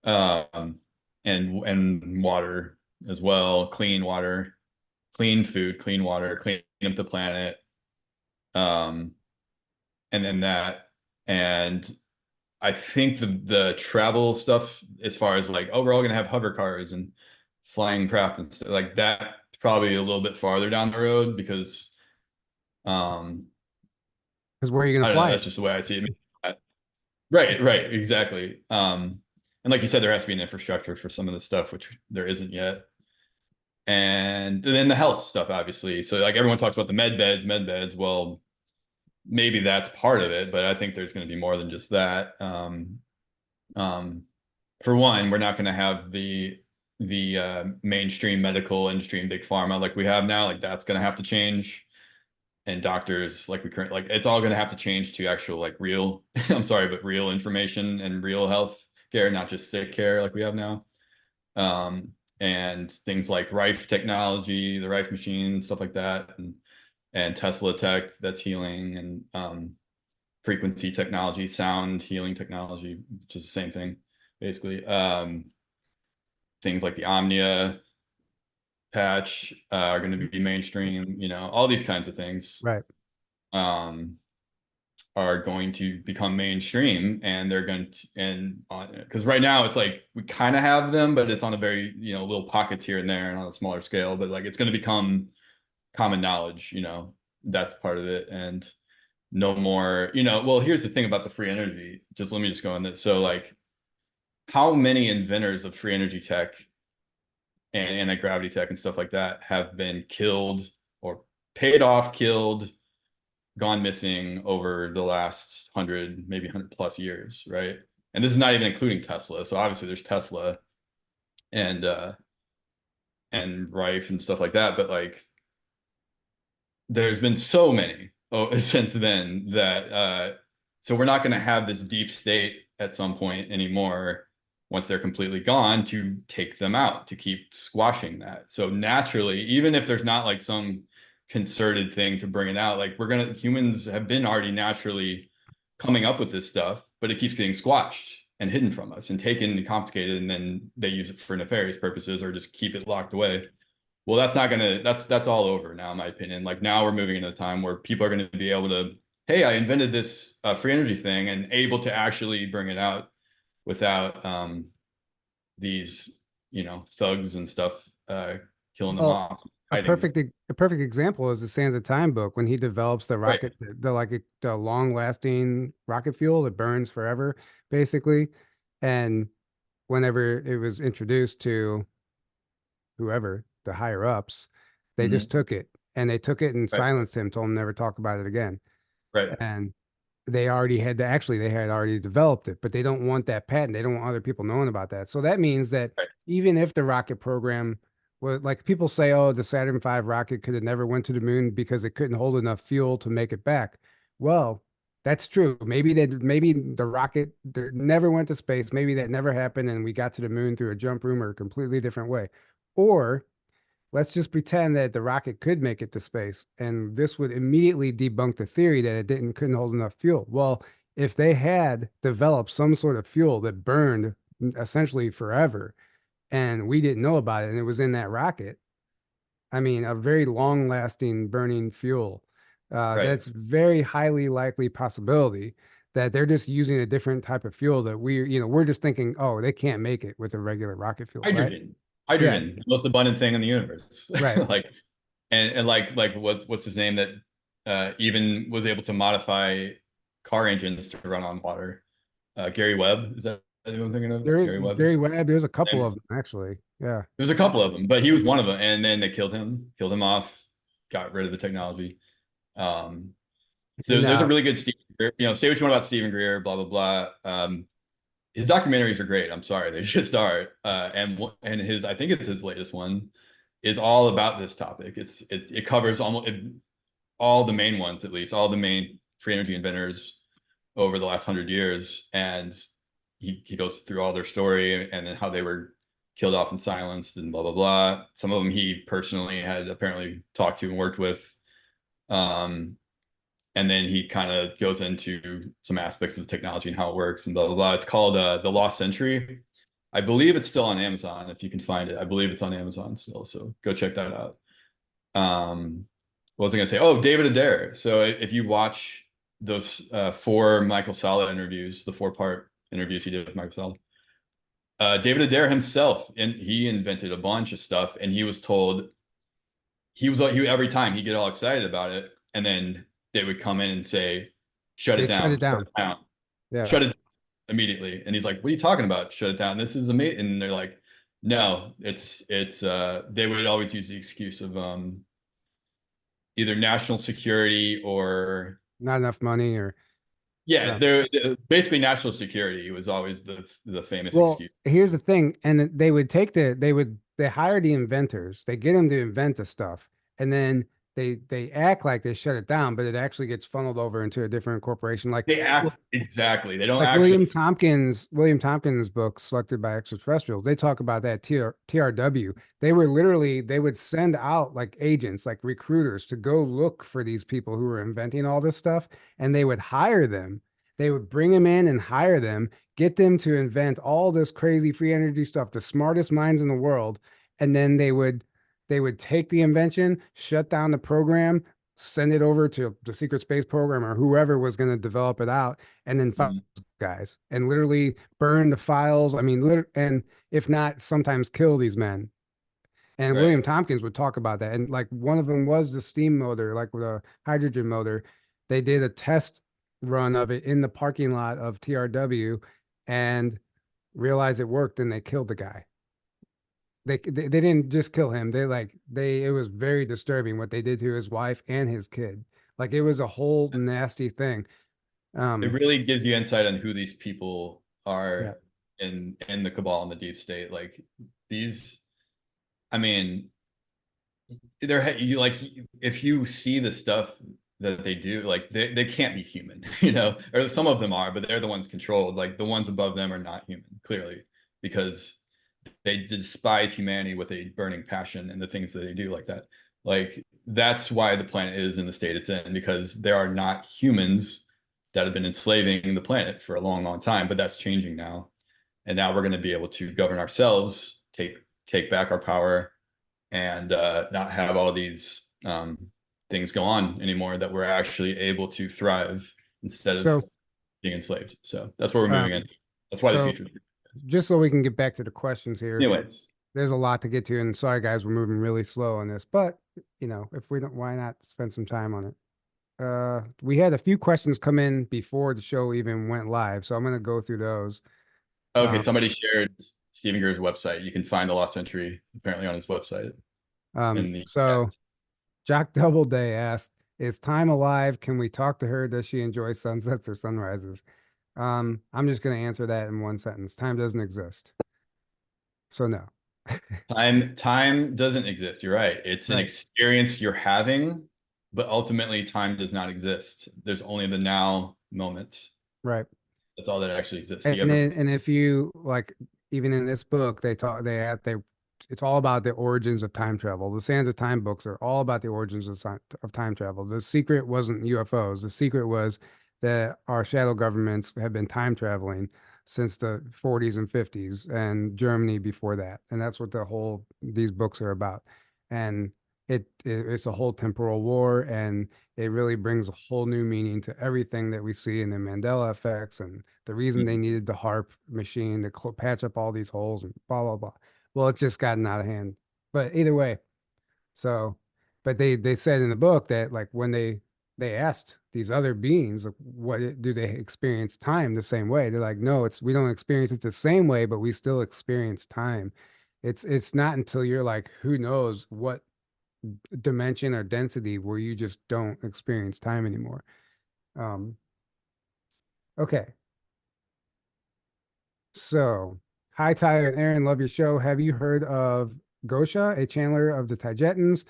[SPEAKER 2] um, and water as well, clean water, clean food, clean water, clean up the planet, um, and then that. And I think the travel stuff, as far as like, oh, we're all gonna have hover cars and flying craft and stuff like that, probably a little bit farther down the road because um
[SPEAKER 1] Because where are you
[SPEAKER 2] I
[SPEAKER 1] gonna
[SPEAKER 2] don't know,
[SPEAKER 1] fly
[SPEAKER 2] that's
[SPEAKER 1] it?
[SPEAKER 2] just the way I see it. Right, right, exactly. And like you said, there has to be an infrastructure for some of the stuff, which there isn't yet. And then the health stuff, obviously. So like everyone talks about the med beds. Well, maybe that's part of it, but I think there's going to be more than just that. Um, for one, we're not going to have the mainstream medical industry and big pharma like we have now. Like that's going to have to change. And doctors, like we currently, like it's all going to have to change to actual like real, I'm sorry, but real information and real health care, not just sick care like we have now. And things like Rife technology, the Rife machine, stuff like that, and Tesla tech that's healing, and frequency technology, sound healing technology, which is the same thing, basically. Things like the OMNIA patch are going to be mainstream, all these kinds of things
[SPEAKER 1] Right.
[SPEAKER 2] um, are going to become mainstream, and they're going to, and because right now it's like we kind of have them, but it's on a very, little pockets here and there and on a smaller scale, but like it's going to become common knowledge, that's part of it. And no more, well, here's the thing about the free energy. Let me just go on this. So like how many inventors of free energy tech and anti-gravity tech and stuff like that have been killed or paid off, killed, gone missing over the last 100, maybe 100 plus years, right? And this is not even including Tesla. So obviously there's Tesla and Rife and stuff like that, but like there's been so many since then that so we're not going to have this deep state at some point anymore once they're completely gone to take them out, to keep squashing that. So naturally, even if there's not like some concerted thing to bring it out, like humans have been already naturally coming up with this stuff, but it keeps getting squashed and hidden from us and taken and confiscated, and then they use it for nefarious purposes or just keep it locked away. Well, that's not gonna, that's all over now, in my opinion. Like now we're moving into a time where people are going to be able to, hey, I invented this free energy thing, and able to actually bring it out without these, thugs and stuff killing them
[SPEAKER 1] Well,
[SPEAKER 2] off, hiding them.
[SPEAKER 1] a perfect example is the Sands of Time book, when he develops the
[SPEAKER 2] Right.
[SPEAKER 1] rocket, the long lasting rocket fuel that burns forever, basically. And whenever it was introduced to whoever, the higher ups, they just
[SPEAKER 2] Hmm.
[SPEAKER 1] took it and they took it and
[SPEAKER 2] Right.
[SPEAKER 1] silenced him, told him never talk about it again.
[SPEAKER 2] Right.
[SPEAKER 1] And they already had actually they had already developed it, but they don't want that patent. They don't want other people knowing about that. So that means that
[SPEAKER 2] Right.
[SPEAKER 1] even if the rocket program was like people say, oh, the Saturn V rocket could have never went to the moon because it couldn't hold enough fuel to make it back. Well, that's true. Maybe the rocket never went to space. Maybe that never happened and we got to the moon through a jump room or a completely different way. Or let's just pretend that the rocket could make it to space, and this would immediately debunk the theory that it didn't couldn't hold enough fuel. Well, if they had developed some sort of fuel that burned essentially forever, and we didn't know about it, and it was in that rocket, I mean, a very long-lasting burning fuel,
[SPEAKER 2] Right.
[SPEAKER 1] that's very highly likely possibility that they're just using a different type of fuel that we're just thinking, oh, they can't make it with a regular rocket fuel, right?
[SPEAKER 2] Hydrogen.
[SPEAKER 1] Yeah,
[SPEAKER 2] Hydrogen, the most abundant thing in the universe.
[SPEAKER 1] right.
[SPEAKER 2] Like, and like what's his name that even was able to modify car engines to run on water. Gary Webb, is that who I'm thinking of?
[SPEAKER 1] There is
[SPEAKER 2] Gary Webb.
[SPEAKER 1] Gary Webb. There's a couple
[SPEAKER 2] And
[SPEAKER 1] of them actually. Yeah.
[SPEAKER 2] there's a couple of them, but he was one of them. And then they killed him off, got rid of the technology. Um, so there's a
[SPEAKER 1] No,
[SPEAKER 2] really good Stephen Greer, say what you want about Stephen Greer, blah blah blah. His documentaries are great. I'm sorry, they just are. And his, I think it's his latest one, is all about this topic. It covers almost all the main ones, at least all the main free energy inventors over the last 100 years, and he goes through all their story and then how they were killed off and silenced and blah blah blah. Some of them he personally had apparently talked to and worked with. Um, and then he kind of goes into some aspects of the technology and how it works and blah blah blah. It's called The Lost Century. I believe it's still on Amazon if you can find it. I believe it's on Amazon still, so go check that out. What was I going to say? Oh, David Adair. So if you watch those four Michael Salla interviews, the four-part interviews he did with Michael Salla, David Adair himself, and he invented a bunch of stuff, and he was told he every time he'd get all excited about it, and then they would come in and say, "Shut it
[SPEAKER 1] they shut
[SPEAKER 2] down,
[SPEAKER 1] it
[SPEAKER 2] shut
[SPEAKER 1] down.
[SPEAKER 2] it down,
[SPEAKER 1] Yeah.
[SPEAKER 2] shut it down immediately." And he's like, "What are you talking about? Shut it down. This is amazing." And they're like, "No, it's." They would always use the excuse of either national security or
[SPEAKER 1] Not enough money or
[SPEAKER 2] yeah,
[SPEAKER 1] yeah.
[SPEAKER 2] they're basically national security was always the famous
[SPEAKER 1] Well,
[SPEAKER 2] excuse.
[SPEAKER 1] here's the thing, and they hire the inventors, they get them to invent the stuff, and then they act like they shut it down, but it actually gets funneled over into a different corporation.
[SPEAKER 2] They act exactly. They don't
[SPEAKER 1] Like
[SPEAKER 2] actually.
[SPEAKER 1] William Tompkins' book, Selected by Extraterrestrials, they talk about that TRW. They were literally, they would send out like agents, like recruiters to go look for these people who were inventing all this stuff, and they would hire them. They would bring them in and hire them, get them to invent all this crazy free energy stuff, the smartest minds in the world, and then they would take the invention, shut down the program, send it over to the secret space program or whoever was going to develop it out, and then
[SPEAKER 2] Mhm.
[SPEAKER 1] guys and literally burn the files. I mean, and if not, sometimes kill these men. And
[SPEAKER 2] Right.
[SPEAKER 1] William Tompkins would talk about that. And like one of them was the steam motor, like with a hydrogen motor. They did a test run of it in the parking lot of TRW and realized it worked and they killed the guy. They didn't just kill him. It was very disturbing what they did to his wife and his kid. Like it was a whole nasty thing.
[SPEAKER 2] It
[SPEAKER 1] Um,
[SPEAKER 2] really gives you insight on who these people
[SPEAKER 1] yeah.
[SPEAKER 2] are in the cabal and the deep state. Like these, I mean, they're you like if you see the stuff that they do, like they can't be human, or some of them are, but they're the ones controlled. Like the ones above them are not human, clearly, because they despise humanity with a burning passion and the things that they do like that. Like that's why the planet is in the state it's in, because there are not humans that have been enslaving the planet for a long, long time, but that's changing now. And now we're going to be able to govern ourselves, take back our power, and not have all these things go on anymore. That we're actually able to thrive instead of
[SPEAKER 1] So,
[SPEAKER 2] being enslaved. So that's where we're moving in.
[SPEAKER 1] um,
[SPEAKER 2] That's why the
[SPEAKER 1] so
[SPEAKER 2] future.
[SPEAKER 1] just so we can get back to the questions here,
[SPEAKER 2] Anyways,
[SPEAKER 1] there's a lot to get to, and sorry guys, we're moving really slow on this, but if we don't, why not spend some time on it? We had a few questions come in before the show even went live, so I'm gonna go through those.
[SPEAKER 2] okay,
[SPEAKER 1] Um,
[SPEAKER 2] somebody shared Stephen Greer's website. You can find the lost entry apparently on his website in the
[SPEAKER 1] So
[SPEAKER 2] text.
[SPEAKER 1] Jock Doubleday asked, "Is time alive? Can we talk to her? Does she enjoy sunsets or sunrises?" I'm just going to answer that in one sentence. Time doesn't exist. So no.
[SPEAKER 2] Time doesn't exist. You're right. It's an
[SPEAKER 1] Right.
[SPEAKER 2] experience you're having, but ultimately time does not exist. There's only the now moment.
[SPEAKER 1] Right.
[SPEAKER 2] That's all that actually exists. Do
[SPEAKER 1] And
[SPEAKER 2] you ever?
[SPEAKER 1] then, and if you like, even in this book, it's all about the origins of time travel. The Sands of Time books are all about the origins of time travel. The secret wasn't UFOs. The secret was that our shadow governments have been time traveling since the 40s and 50s, and Germany before that. And that's what these books are about. And it's a whole temporal war, and it really brings a whole new meaning to everything that we see in the Mandela effects and the reason they
[SPEAKER 2] Mhm.
[SPEAKER 1] needed the HARP machine to patch up all these holes and blah blah blah. Well, it's just gotten out of hand. But either way, so, but they said in the book that like when they asked these other beings, like, do they experience time the same way? They're like, no, we don't experience it the same way, but we still experience time. It's not until you're like, who knows what dimension or density where you just don't experience time anymore. Um, okay. So, hi Tyler and Aaron, love your show. Have you heard of Gosha, a channeler of the Tijetans,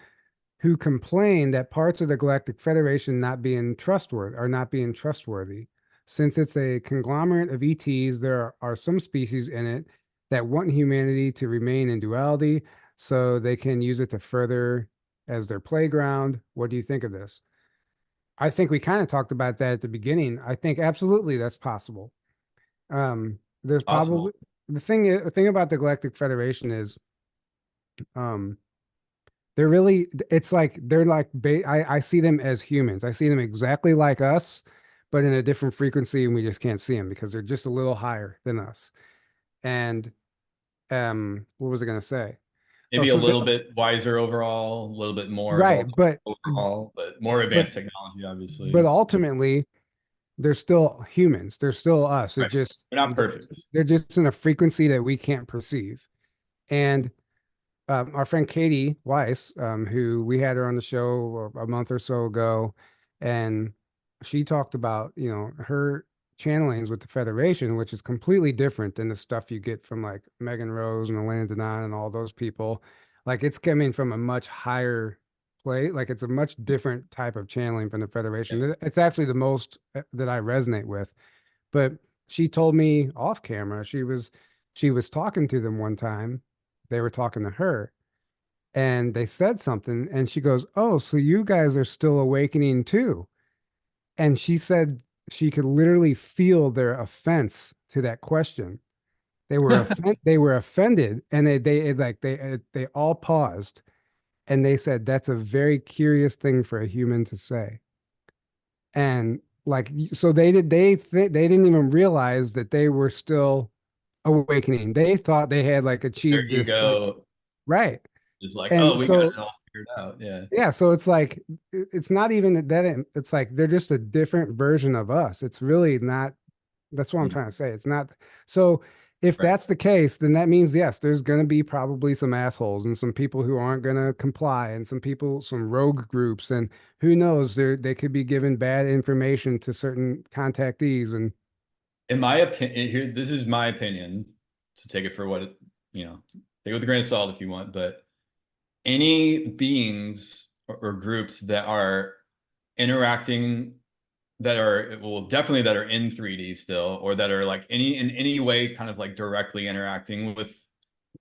[SPEAKER 1] who complained that parts of the Galactic Federation not being trustworthy? Since it's a conglomerate of ETs, there are some species in it that want humanity to remain in duality, so they can use it to further as their playground. What do you think of this? I think we kind of talked about that at the beginning. I think absolutely that's possible. There's probably
[SPEAKER 2] Possible.
[SPEAKER 1] the thing about the Galactic Federation is um they're really it's like they're like I see them as humans. I see them exactly like us, but in a different frequency, and we just can't see them because they're just a little higher than us. And what was I gonna say? Oh,
[SPEAKER 2] Maybe a
[SPEAKER 1] so
[SPEAKER 2] little bit wiser overall, a little bit more
[SPEAKER 1] right,
[SPEAKER 2] evolved overall, but more
[SPEAKER 1] but
[SPEAKER 2] advanced technology,
[SPEAKER 1] but
[SPEAKER 2] obviously.
[SPEAKER 1] ultimately they're still humans. They're still us.
[SPEAKER 2] Right. They're not perfect.
[SPEAKER 1] They're just in a frequency that we can't perceive. And our friend Katie Weiss, who we had her on the show a month or so ago, and she talked about, her channelings with the Federation, which is completely different than the stuff you get from like Megan Rose and Elena Denon and all those people. Like it's coming from a much higher play, like it's a much different type of channeling from the
[SPEAKER 2] Yeah.
[SPEAKER 1] Federation. It's actually the most that I resonate with. But she told me off camera, she was talking to them one time. They were talking to her and they said something and she goes, "Oh, so you guys are still awakening too." And she said she could literally feel their offense to that question. They were offended and they all paused and they said that's a very curious thing for a human to say. And like so they didn't even realize that they were still awakening. They thought they had like
[SPEAKER 2] Their
[SPEAKER 1] achieved this like
[SPEAKER 2] ego
[SPEAKER 1] right.
[SPEAKER 2] is like, oh,
[SPEAKER 1] And
[SPEAKER 2] we got
[SPEAKER 1] so
[SPEAKER 2] it all figured out. Yeah.
[SPEAKER 1] yeah, so it's like it's not even that it's like they're just a different version of us. It's really not that's what I'm
[SPEAKER 2] Mm.
[SPEAKER 1] trying to say. It's not so if
[SPEAKER 2] Right.
[SPEAKER 1] that's the case, then that means yes, there's going to be probably some assholes and some people who aren't going to comply and some rogue groups and who knows they could be given bad information to certain contactees and
[SPEAKER 2] In my opinion, here, this is my opinion, to take it for what it, take it with a grain of salt if you want, but any beings or groups that are interacting that are well definitely that are in 3D still or that are like in any way kind of like directly interacting with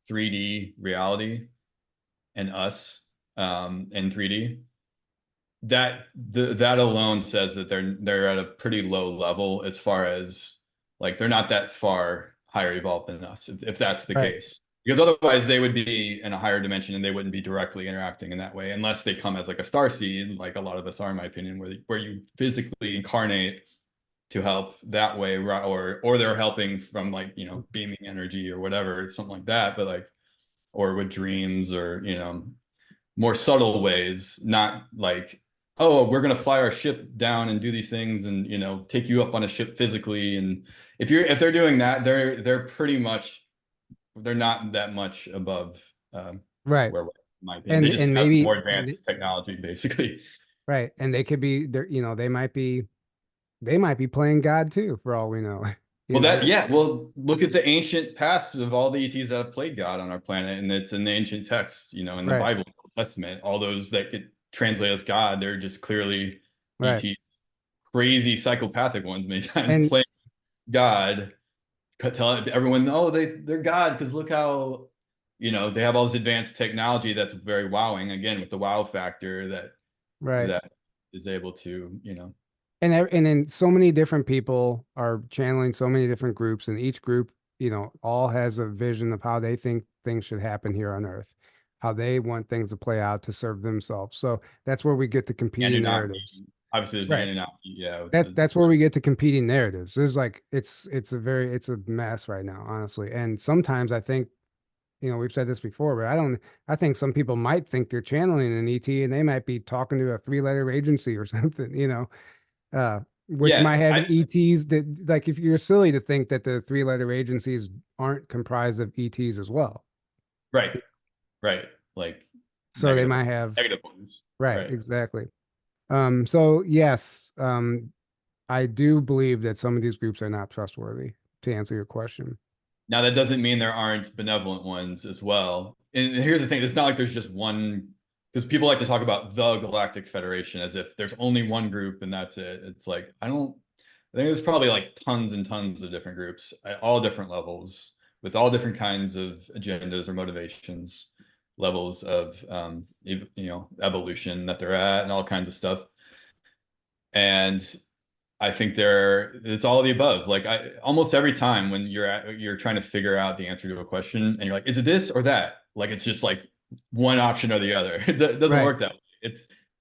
[SPEAKER 2] 3D reality and us in 3D that alone says that they're at a pretty low level as far as like they're not that far higher evolved than us if that's the
[SPEAKER 1] right.
[SPEAKER 2] case because otherwise they would be in a higher dimension and they wouldn't be directly interacting in that way unless they come as like a star seed like a lot of us are in my opinion where you physically incarnate to help that way or they're helping from like beaming energy or whatever something like that but like or with dreams or more subtle ways, not like, oh, we're gonna fly our ship down and do these things and take you up on a ship physically. And if they're doing that, they're pretty much they're not that much above
[SPEAKER 1] Right.
[SPEAKER 2] where we're at, in my opinion. They just
[SPEAKER 1] And
[SPEAKER 2] have
[SPEAKER 1] maybe
[SPEAKER 2] more advanced technology, basically.
[SPEAKER 1] right. And they could be there, they might be playing God too, for all we know. You
[SPEAKER 2] Well,
[SPEAKER 1] know?
[SPEAKER 2] yeah. Well, look at the ancient past of all the ETs that have played God on our planet, and it's in the ancient texts, in the
[SPEAKER 1] Right.
[SPEAKER 2] Bible, Old Testament. All those that get translated as God, they're just clearly
[SPEAKER 1] Right.
[SPEAKER 2] ETs, crazy psychopathic ones, many times
[SPEAKER 1] And
[SPEAKER 2] playing God, telling everyone, oh, they're God because look how they have all this advanced technology that's very wowing. Again, with the wow factor
[SPEAKER 1] right.
[SPEAKER 2] that is able to
[SPEAKER 1] And then so many different people are channeling so many different groups, and each group, all has a vision of how they think things should happen here on Earth, how they want things to play out to serve themselves. So that's where we get to competing narratives.
[SPEAKER 2] Anunnaki. Obviously, there's the
[SPEAKER 1] Right.
[SPEAKER 2] Anunnaki. Yeah, with
[SPEAKER 1] That's where we get to competing narratives. This is like it's a mess right now, honestly. And sometimes I think, we've said this before, but I think some people might think they're channeling an ET and they might be talking to a three-letter agency or something, which
[SPEAKER 2] yeah.
[SPEAKER 1] might have ETs that, like, if you're silly to think that the three-letter agencies aren't comprised of ETs as well.
[SPEAKER 2] Right, right. Like
[SPEAKER 1] So they might have,
[SPEAKER 2] negative ones.
[SPEAKER 1] right,
[SPEAKER 2] Right.
[SPEAKER 1] exactly. So yes, I do believe that some of these groups are not trustworthy, to answer your question.
[SPEAKER 2] Now that doesn't mean there aren't benevolent ones as well. And here's the thing: it's not like there's just one, because people like to talk about the Galactic Federation as if there's only one group and that's it. It's like I don't. I think there's probably like tons and tons of different groups at all different levels with all different kinds of agendas or motivations, levels of evolution that they're at, and all kinds of stuff. And I think it's all of the above. Like almost every time when you're trying to figure out the answer to a question and you're like, is it this or that? Like it's just like one option or the other. It doesn't
[SPEAKER 1] Right,
[SPEAKER 2] work that way.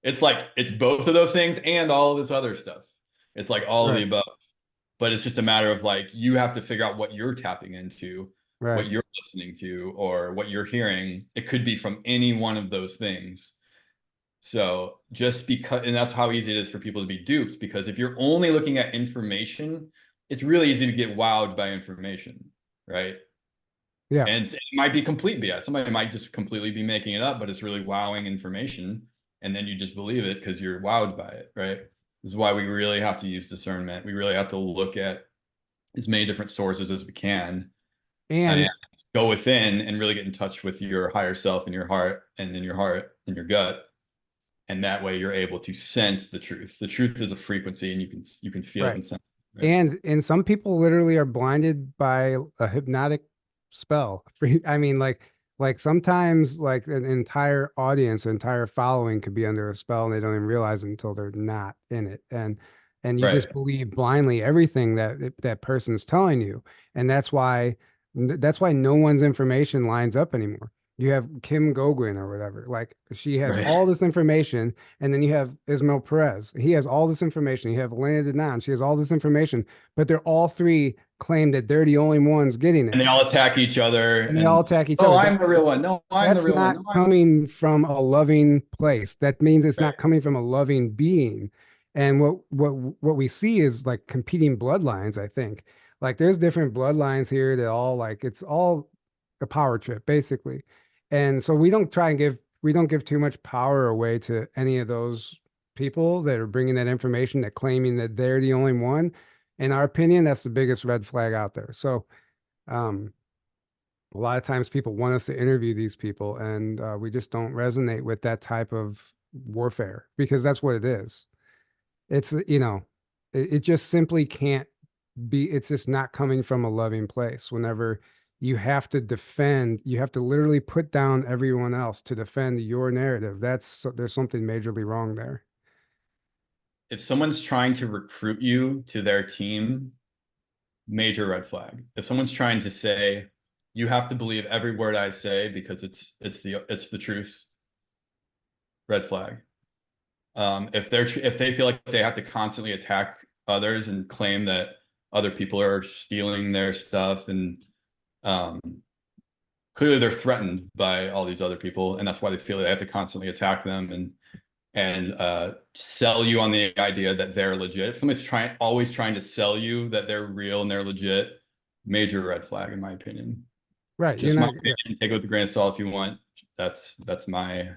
[SPEAKER 2] It's like it's both of those things and all of this other stuff. It's like all of the
[SPEAKER 1] right,
[SPEAKER 2] above. But it's just a matter of like you have to figure out what you're tapping into,
[SPEAKER 1] right.
[SPEAKER 2] what you're listening to, or what you're hearing. It could be from any one of those things. So just because, and that's how easy it is for people to be duped, because if you're only looking at information, it's really easy to get wowed by information, right?
[SPEAKER 1] Yeah.
[SPEAKER 2] And it might be complete BS. Somebody might just completely be making it up, but it's really wowing information. And then you just believe it because you're wowed by it, right? This is why we really have to use discernment. We really have to look at as many different sources as we can and
[SPEAKER 1] And
[SPEAKER 2] go within and really get in touch with your higher self and your heart and then your heart and your gut, and that way you're able to sense the truth. The truth is a frequency, and you can feel it
[SPEAKER 1] right.
[SPEAKER 2] and sense it, right?
[SPEAKER 1] And some people literally are blinded by a hypnotic spell. I mean, like sometimes like an entire audience, an entire following could be under a spell and they don't even realize it until they're not in it. And you
[SPEAKER 2] Right.
[SPEAKER 1] just believe blindly everything that person's telling you. And that's why no one's information lines up anymore. You have Kim Goguen or whatever. Like she has
[SPEAKER 2] Right.
[SPEAKER 1] all this information, and then you have Ismail Perez. He has all this information. You have Elena Denon. She has all this information, but they're all three claim that they're the only ones getting
[SPEAKER 2] And
[SPEAKER 1] it,
[SPEAKER 2] they all attack each other
[SPEAKER 1] and they all
[SPEAKER 2] and,
[SPEAKER 1] attack each
[SPEAKER 2] oh,
[SPEAKER 1] other.
[SPEAKER 2] I'm the real one. No, I'm the
[SPEAKER 1] That's
[SPEAKER 2] real one.
[SPEAKER 1] not
[SPEAKER 2] No, I'm
[SPEAKER 1] coming from a loving place. That means it's
[SPEAKER 2] right.
[SPEAKER 1] not coming from a loving being. And what we see is like competing bloodlines, I think. Like there's different bloodlines here that all like it's all a power trip basically. And so we don't give too much power away to any of those people that are bringing that information, that claiming that they're the only one. In our opinion, that's the biggest red flag out there. So um a lot of times people want us to interview these people, and we just don't resonate with that type of warfare because that's what it is. It's, it just simply can't be, it's just not coming from a loving place. Whenever you have to literally put down everyone else to defend your narrative. There's something majorly wrong there.
[SPEAKER 2] If someone's trying to recruit you to their team, major red flag. If someone's trying to say, you have to believe every word I say because it's the truth, red flag. If they feel like they have to constantly attack others and claim that other people are stealing their stuff, and um, clearly they're threatened by all these other people, and that's why they feel they have to constantly attack them and sell you on the idea that they're legit. If somebody's always trying to sell you that they're real and they're legit, major red flag in my opinion.
[SPEAKER 1] Right. You're
[SPEAKER 2] Just my
[SPEAKER 1] not. Yeah.
[SPEAKER 2] opinion. Take it with a grain of salt if you want. That's my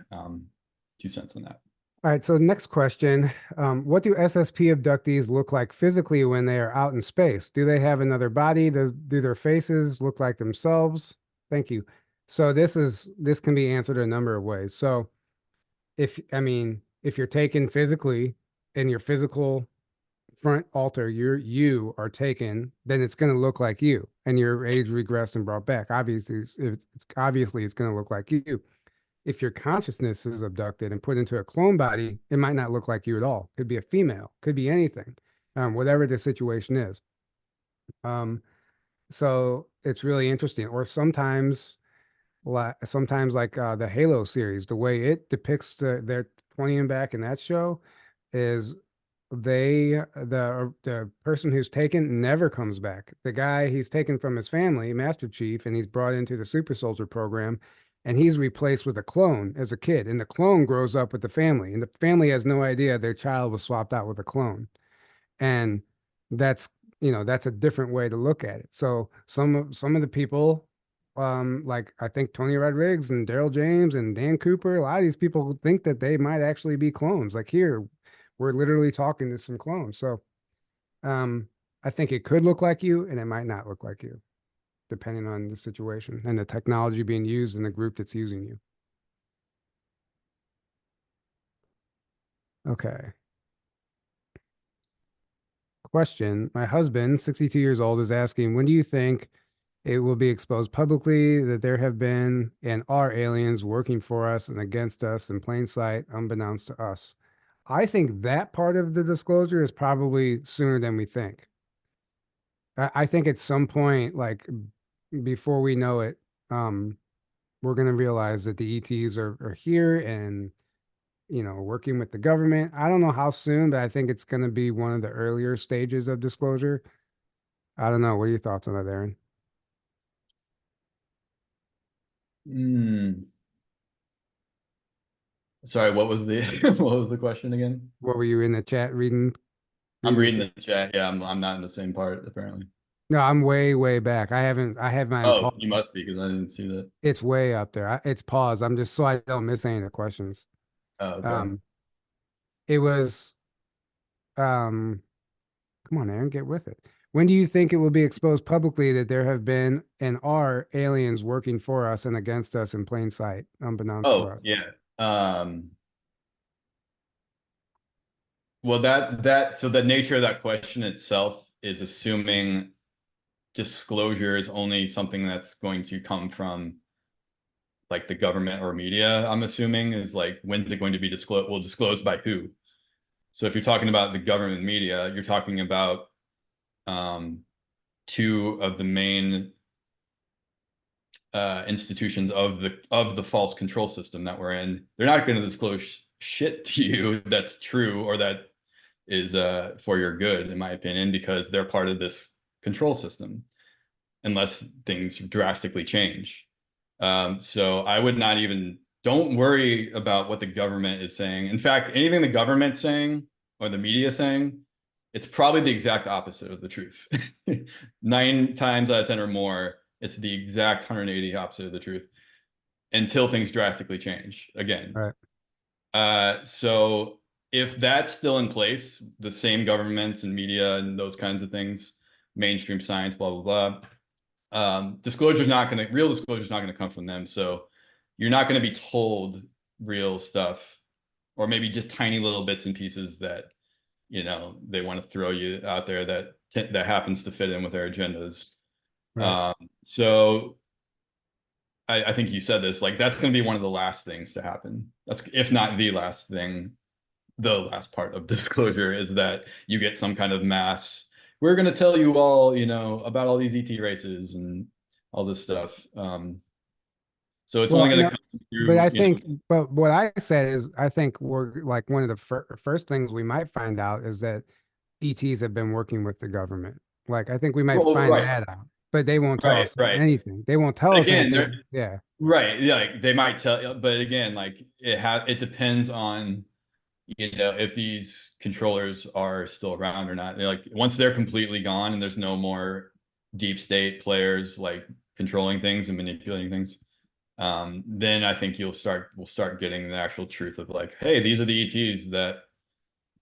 [SPEAKER 2] 2 cents on that.
[SPEAKER 1] All right. So next question. What do SSP abductees look like physically when they are out in space? Do they have another body? Do their faces look like themselves? Thank you. So this can be answered a number of ways. So if you're taken physically and your physical front altar, you are taken, then it's going to look like you, and your age regressed and brought back. Obviously, it's going to look like you. If your consciousness is abducted and put into a clone body, it might not look like you at all. Could be a female, could be anything, whatever the situation is. Um, so it's really interesting. Or sometimes like the Halo series, the way it depicts their 20 and back in that show is the person who's taken never comes back. The guy he's taken from his family, Master Chief, and he's brought into the Super Soldier program, and he's replaced with a clone as a kid. And the clone grows up with the family, and the family has no idea their child was swapped out with a clone. And that's that's a different way to look at it. So some of the people, like I think Tony Rodriguez and Daryl James and Dan Cooper, a lot of these people think that they might actually be clones. Like here, we're literally talking to some clones. So um, I think it could look like you, and it might not look like you, depending on the situation and the technology being used in the group that's using you. Okay. Question. My husband, 62 years old, is asking, when do you think it will be exposed publicly that there have been and are aliens working for us and against us in plain sight, unbeknownst to us? I think that part of the disclosure is probably sooner than we think. I think at some point, like before we know it, um, we're going to realize that the ETs are here and, working with the government. I don't know how soon, but I think it's going to be one of the earlier stages of disclosure. I don't know. What are your thoughts on that, Aaron?
[SPEAKER 2] Mm. Sorry, what was the what was the question again?
[SPEAKER 1] What were you in the chat reading?
[SPEAKER 2] I'm
[SPEAKER 1] Reading
[SPEAKER 2] reading
[SPEAKER 1] the.
[SPEAKER 2] the chat. Yeah, I'm not in the same part apparently.
[SPEAKER 1] No, I'm way, way back. I have mine
[SPEAKER 2] Oh,
[SPEAKER 1] paused.
[SPEAKER 2] you must be because I didn't see that.
[SPEAKER 1] It's way up there. It's paused. I'm just so I don't miss any of the questions.
[SPEAKER 2] Oh, okay.
[SPEAKER 1] Um, it was, um, come on, Aaron, get with it. When do you think it will be exposed publicly that there have been and are aliens working for us and against us in plain sight, unbeknownst to
[SPEAKER 2] Oh,
[SPEAKER 1] us?
[SPEAKER 2] yeah. Well, that so the nature of that question itself is assuming disclosure is only something that's going to come from like the government or media. I'm assuming is like when's it going to be disclosed? Well, disclosed by who? So if you're talking about the government media, you're talking about um, two of the main institutions of the false control system that we're in. They're not going to disclose shit to you that's true or that is for your good, in my opinion, because they're part of this control system, unless things drastically change. So I would not even, don't worry about what the government is saying. In fact, anything the government's saying or the media saying, it's probably the exact opposite of the truth. 9 times out of 10 or more, it's the exact 180 opposite of the truth until things drastically change again.
[SPEAKER 1] Right.
[SPEAKER 2] So if that's still in place, the same governments and media and those kinds of things, mainstream science, blah, blah, blah, real disclosure is not going to come from them. So you're not going to be told real stuff, or maybe just tiny little bits and pieces that, they want to throw you out there that happens to fit in with their agendas.
[SPEAKER 1] Right.
[SPEAKER 2] So I think you said this, like that's going to be one of the last things to happen. That's if not the last thing, the last part of disclosure is that you get some kind of mass. We're going to tell you all, about all these ET races and all this stuff. So it's only
[SPEAKER 1] Well,
[SPEAKER 2] going
[SPEAKER 1] no,
[SPEAKER 2] to come
[SPEAKER 1] but
[SPEAKER 2] through,
[SPEAKER 1] I think, but what I said is, I think we're like one of the first things we might find out is that ETs have been working with the government. Like, I think we might
[SPEAKER 2] well,
[SPEAKER 1] find
[SPEAKER 2] right,
[SPEAKER 1] that out, but they won't tell
[SPEAKER 2] right,
[SPEAKER 1] us
[SPEAKER 2] right.
[SPEAKER 1] anything. They won't tell
[SPEAKER 2] But
[SPEAKER 1] us
[SPEAKER 2] again,
[SPEAKER 1] anything. Yeah.
[SPEAKER 2] right, yeah, like they might tell, but again, like it depends on if these controllers are still around or not. They're like once they're completely gone and there's no more deep state players like controlling things and manipulating things, then I think we'll start getting the actual truth of like, hey, these are the ETs that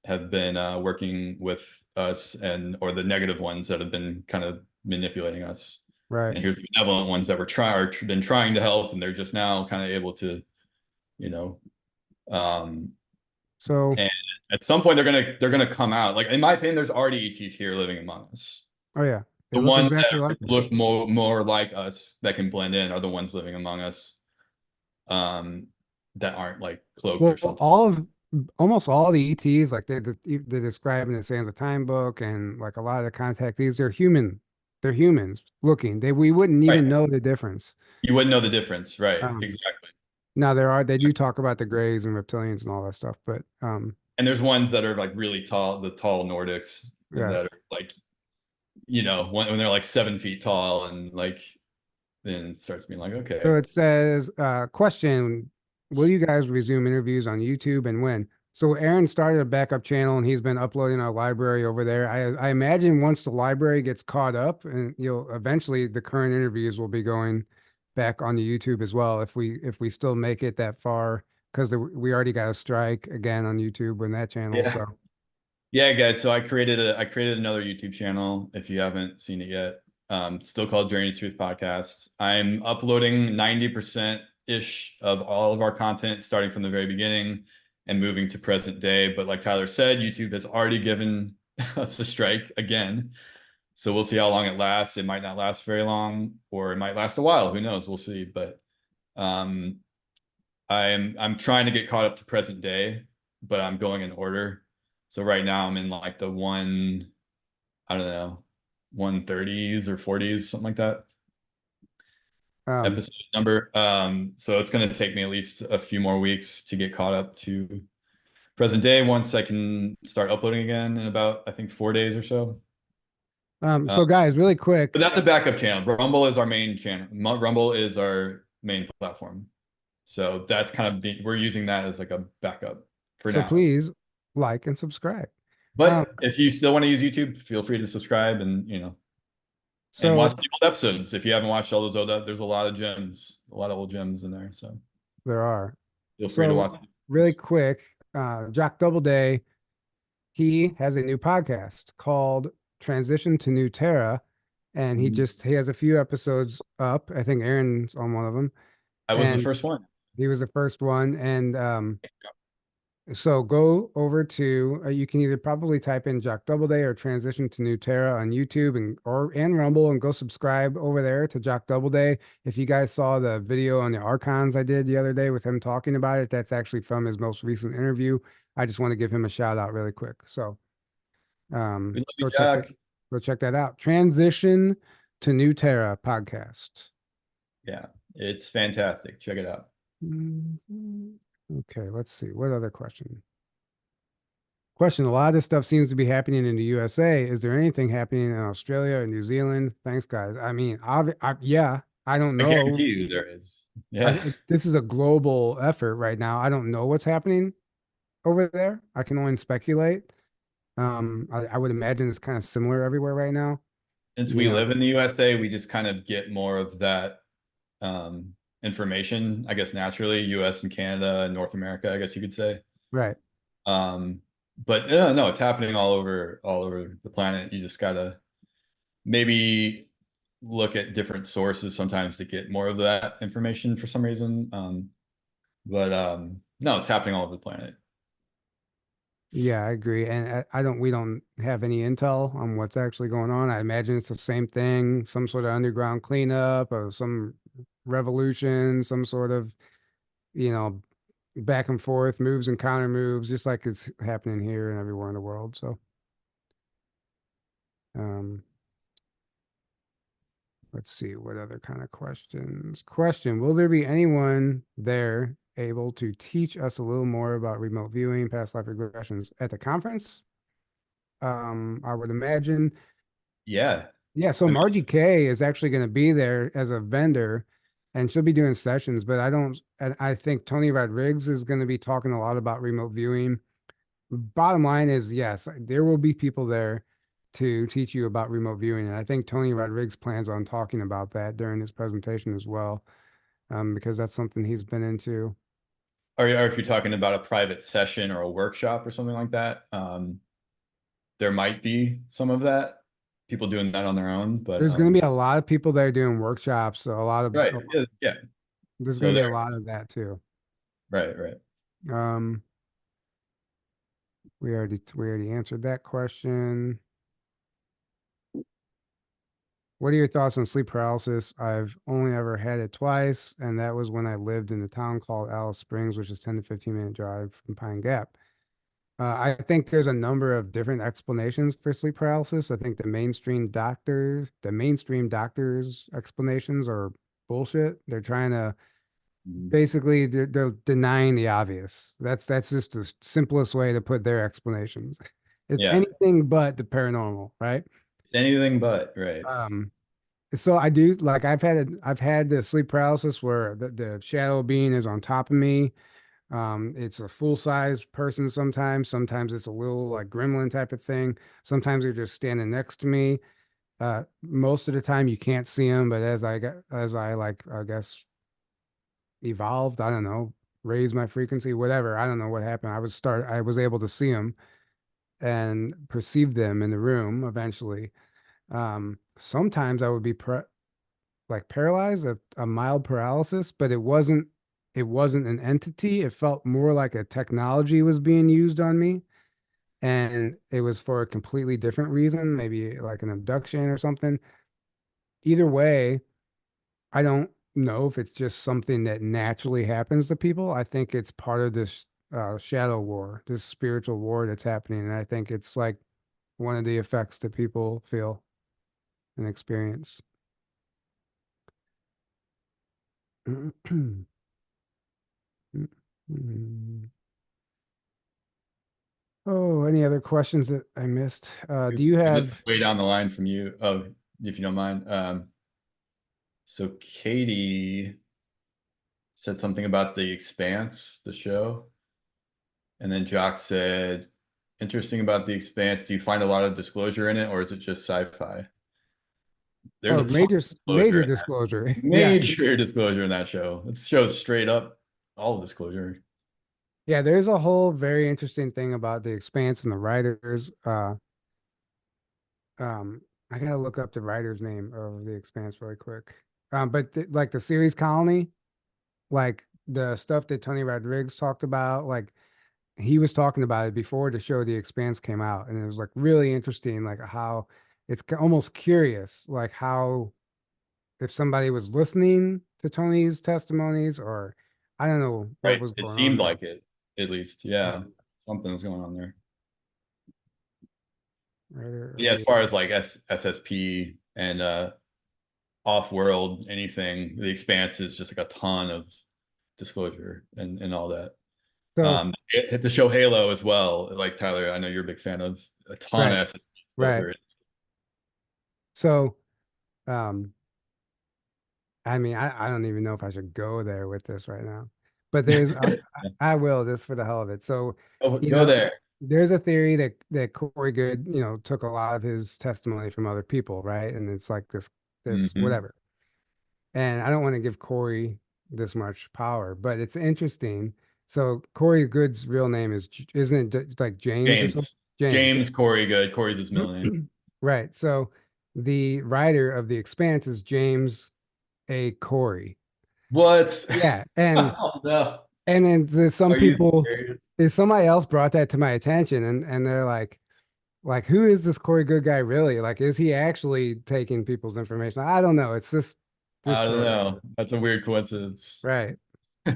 [SPEAKER 2] have been working with us, and or the negative ones that have been kind of manipulating us.
[SPEAKER 1] Right.
[SPEAKER 2] And here's the benevolent ones that been trying to help, and they're just now kind of able to, you know, um,
[SPEAKER 1] So,
[SPEAKER 2] and at some point they're gonna come out. Like in my opinion, there's already ETs here living among us.
[SPEAKER 1] oh yeah, they
[SPEAKER 2] The
[SPEAKER 1] look
[SPEAKER 2] ones
[SPEAKER 1] exactly like
[SPEAKER 2] that
[SPEAKER 1] us.
[SPEAKER 2] look more like us that can blend in are the ones living among us, um, that aren't like cloaked or
[SPEAKER 1] Well,
[SPEAKER 2] something.
[SPEAKER 1] almost all the ETs, like they describe in the Sands of Time book, and like a lot of the contactees, they're human. They're humans looking. We wouldn't
[SPEAKER 2] Right.
[SPEAKER 1] even know the difference.
[SPEAKER 2] You wouldn't know the difference, right?
[SPEAKER 1] Um,
[SPEAKER 2] Exactly.
[SPEAKER 1] Now they do talk about the Greys and reptilians and all that stuff, but
[SPEAKER 2] And there's ones that are like really tall, the tall Nordics, and
[SPEAKER 1] yeah.
[SPEAKER 2] that are like, when they're like 7 feet tall, and like then it starts being like,
[SPEAKER 1] So
[SPEAKER 2] okay,
[SPEAKER 1] it says, question, will you guys resume interviews on YouTube and when? So Aaron started a backup channel and he's been uploading our library over there. I imagine once the library gets caught up and you'll eventually the current interviews will be going back on the YouTube as well if we still make it that far because we already got a strike again on YouTube when that channel.
[SPEAKER 2] yeah,
[SPEAKER 1] So
[SPEAKER 2] yeah, guys. So I created another YouTube channel. If you haven't seen it yet, still called Journey to Truth Podcast. I'm uploading 90% ish of all of our content starting from the very beginning and moving to present day. But like Tyler said, YouTube has already given us a strike again. So we'll see how long it lasts. It might not last very long, or it might last a while. Who knows? We'll see. But um, I'm trying to get caught up to present day, but I'm going in order. So right now I'm in like the I don't know, 130s or 40s, something like that,
[SPEAKER 1] um,
[SPEAKER 2] episode number. So it's gonna take me at least a few more weeks to get caught up to present day once I can start uploading again in about, I think, 4 days or so. Uh,
[SPEAKER 1] so guys, really
[SPEAKER 2] but
[SPEAKER 1] quick.
[SPEAKER 2] that's a backup channel. Rumble is our main channel. Rumble is our main platform. So that's kind of we're using that as like a backup for
[SPEAKER 1] So
[SPEAKER 2] now.
[SPEAKER 1] please like and subscribe. Um,
[SPEAKER 2] But if you still want to use YouTube, feel free to subscribe and and
[SPEAKER 1] so
[SPEAKER 2] watch the old episodes. If you haven't watched all those old, there's a lot of gems, a lot of old gems in there. So
[SPEAKER 1] there are.
[SPEAKER 2] feel free to
[SPEAKER 1] So
[SPEAKER 2] watch.
[SPEAKER 1] really quick, Jock Doubleday, he has a new podcast called Transition to New Terra, and
[SPEAKER 2] Mhm.
[SPEAKER 1] he has a few episodes up. I think Aaron's on one of them,
[SPEAKER 2] I was the
[SPEAKER 1] and
[SPEAKER 2] first one.
[SPEAKER 1] he was the first one. And so go over to you can either probably type in Jock Doubleday or Transition to New Terra on YouTube and Rumble and go subscribe over there to Jock Doubleday. If you guys saw the video on the Archons I did the other day with him talking about it, that's actually from his most recent interview. I just want to give him a shout out really quick. So
[SPEAKER 2] We love you,
[SPEAKER 1] go check that
[SPEAKER 2] Jack.
[SPEAKER 1] go check that out. Transition to New Terra podcast.
[SPEAKER 2] Yeah, it's fantastic. Check it out.
[SPEAKER 1] Mhm. Okay, let's see. What other question? Question. A lot of this stuff seems to be happening in the USA. Is there anything happening in Australia or New Zealand? Thanks, guys. I mean, yeah, I don't
[SPEAKER 2] I
[SPEAKER 1] know.
[SPEAKER 2] guarantee you there is. Yeah,
[SPEAKER 1] This is a global effort right now. I don't know what's happening over there. I can only speculate. I would imagine it's kind of similar everywhere right now.
[SPEAKER 2] since
[SPEAKER 1] You
[SPEAKER 2] we
[SPEAKER 1] know,
[SPEAKER 2] live in the USA, we just kind of get more of that information, I guess, naturally. US and Canada and North America, I guess you could say.
[SPEAKER 1] right.
[SPEAKER 2] Um, but no, it's happening all over the planet. You just gotta maybe look at different sources sometimes to get more of that information for some reason. But no, it's happening all over the planet.
[SPEAKER 1] Yeah, I agree. And we don't have any intel on what's actually going on. I imagine it's the same thing, some sort of underground cleanup or some revolution, some sort of, you know, back and forth moves and counter moves, just like it's happening here and everywhere in the world. So, um, let's see what other kind of questions. Question: will there be anyone there able to teach us a little more about remote viewing, past life regressions at the conference? I would imagine.
[SPEAKER 2] Yeah.
[SPEAKER 1] Yeah, so
[SPEAKER 2] I mean,
[SPEAKER 1] Margie K is actually going to be there as a vendor and she'll be doing sessions, but and I think Tony Rodriguez is going to be talking a lot about remote viewing. Bottom line is, yes, there will be people there to teach you about remote viewing. And I think Tony Rodriguez plans on talking about that during his presentation as well, because that's something he's been into.
[SPEAKER 2] Or if you're talking about a private session or a workshop or something like that, there might be some of that, people doing that on their own, but
[SPEAKER 1] There's going to be a lot of people that are doing workshops.
[SPEAKER 2] right, yeah, yeah.
[SPEAKER 1] There's going
[SPEAKER 2] So
[SPEAKER 1] to be
[SPEAKER 2] there,
[SPEAKER 1] a lot of that too.
[SPEAKER 2] right, right.
[SPEAKER 1] Um, we already answered that question. What are your thoughts on sleep paralysis? I've only ever had it twice, and that was when I lived in a town called Alice Springs, which is 10 to 15-minute drive from Pine Gap. I think there's a number of different explanations for sleep paralysis. I think the mainstream doctors' explanations are bullshit. They're trying to
[SPEAKER 2] Mhm.
[SPEAKER 1] basically they're denying the obvious. That's just the simplest way to put their explanations. It's
[SPEAKER 2] Yeah,
[SPEAKER 1] anything but the paranormal, right?
[SPEAKER 2] it's anything but, right.
[SPEAKER 1] Um, so I do like I've had the sleep paralysis where the shadow being is on top of me. It's a full-size person sometimes. Sometimes it's a little like gremlin type of thing. Sometimes they're just standing next to me. Most of the time you can't see them, but as I like I guess evolved, I don't know, raised my frequency, whatever. I don't know what happened. I was able to see them and perceive them in the room eventually. Sometimes I would be like paralyzed, a mild paralysis, but it wasn't an entity. It felt more like a technology was being used on me. And it was for a completely different reason, maybe like an abduction or something. Either way, I don't know if it's just something that naturally happens to people. I think it's part of this shadow war, this spiritual war that's happening. And I think it's like one of the effects that people feel and experience. Oh, any other questions that I missed? Do you
[SPEAKER 2] This
[SPEAKER 1] have,
[SPEAKER 2] is way down the line from you, oh, if you don't mind. So Katie said something about The Expanse, the show. And then Jock said, interesting about The Expanse. Do you find a lot of disclosure in it, or is it just sci-fi? There's
[SPEAKER 1] oh,
[SPEAKER 2] a ton
[SPEAKER 1] major,
[SPEAKER 2] of disclosure
[SPEAKER 1] major
[SPEAKER 2] in that.
[SPEAKER 1] disclosure. Yeah.
[SPEAKER 2] Major disclosure in that show. It shows straight up all disclosure.
[SPEAKER 1] Yeah. There's a whole very interesting thing about The Expanse and the writers. Um, I gotta look up the writer's name of The Expanse really quick. But like the series Colony, like the stuff that Tony Rodriguez talked about, like he was talking about it before the show The Expanse came out, and it was like really interesting, like how it's almost curious, like how if somebody was listening to Tony's testimonies, or I don't know what
[SPEAKER 2] Right.
[SPEAKER 1] was
[SPEAKER 2] It
[SPEAKER 1] going on
[SPEAKER 2] seemed
[SPEAKER 1] there.
[SPEAKER 2] like it, at least. Yeah.
[SPEAKER 1] Um,
[SPEAKER 2] Something was going on there.
[SPEAKER 1] writer of
[SPEAKER 2] Yeah, as
[SPEAKER 1] the
[SPEAKER 2] far as like SSP and off-world anything, The Expanse is just like a ton of disclosure and all that.
[SPEAKER 1] so
[SPEAKER 2] The show Halo as well. Like Tyler, I know you're a big fan of a ton of
[SPEAKER 1] right,
[SPEAKER 2] SSP
[SPEAKER 1] right.
[SPEAKER 2] disclosure.
[SPEAKER 1] So um, I mean, I don't even know if I should go there with this right now, but I will just for the hell of it. So, you
[SPEAKER 2] Go
[SPEAKER 1] know,
[SPEAKER 2] there.
[SPEAKER 1] there's a theory that Corey Good, took a lot of his testimony from other people, right? And it's like this
[SPEAKER 2] Hmm.
[SPEAKER 1] whatever. And I don't want to give Corey this much power, but it's interesting. So Corey Good's real name isn't it like James or something?
[SPEAKER 2] James.
[SPEAKER 1] James.
[SPEAKER 2] James Corey Good. Corey's his middle name.
[SPEAKER 1] Right. So the writer of The Expanse is James A. Corey.
[SPEAKER 2] What?
[SPEAKER 1] Yeah, and
[SPEAKER 2] Oh no.
[SPEAKER 1] and then some
[SPEAKER 2] Are you
[SPEAKER 1] people,
[SPEAKER 2] serious?
[SPEAKER 1] if somebody else brought that to my attention, and they're like, who is this Corey Good guy really? Like, is he actually taking people's information? I don't know. It's this
[SPEAKER 2] I don't
[SPEAKER 1] theory,
[SPEAKER 2] know. That's a weird coincidence.
[SPEAKER 1] right?
[SPEAKER 2] Who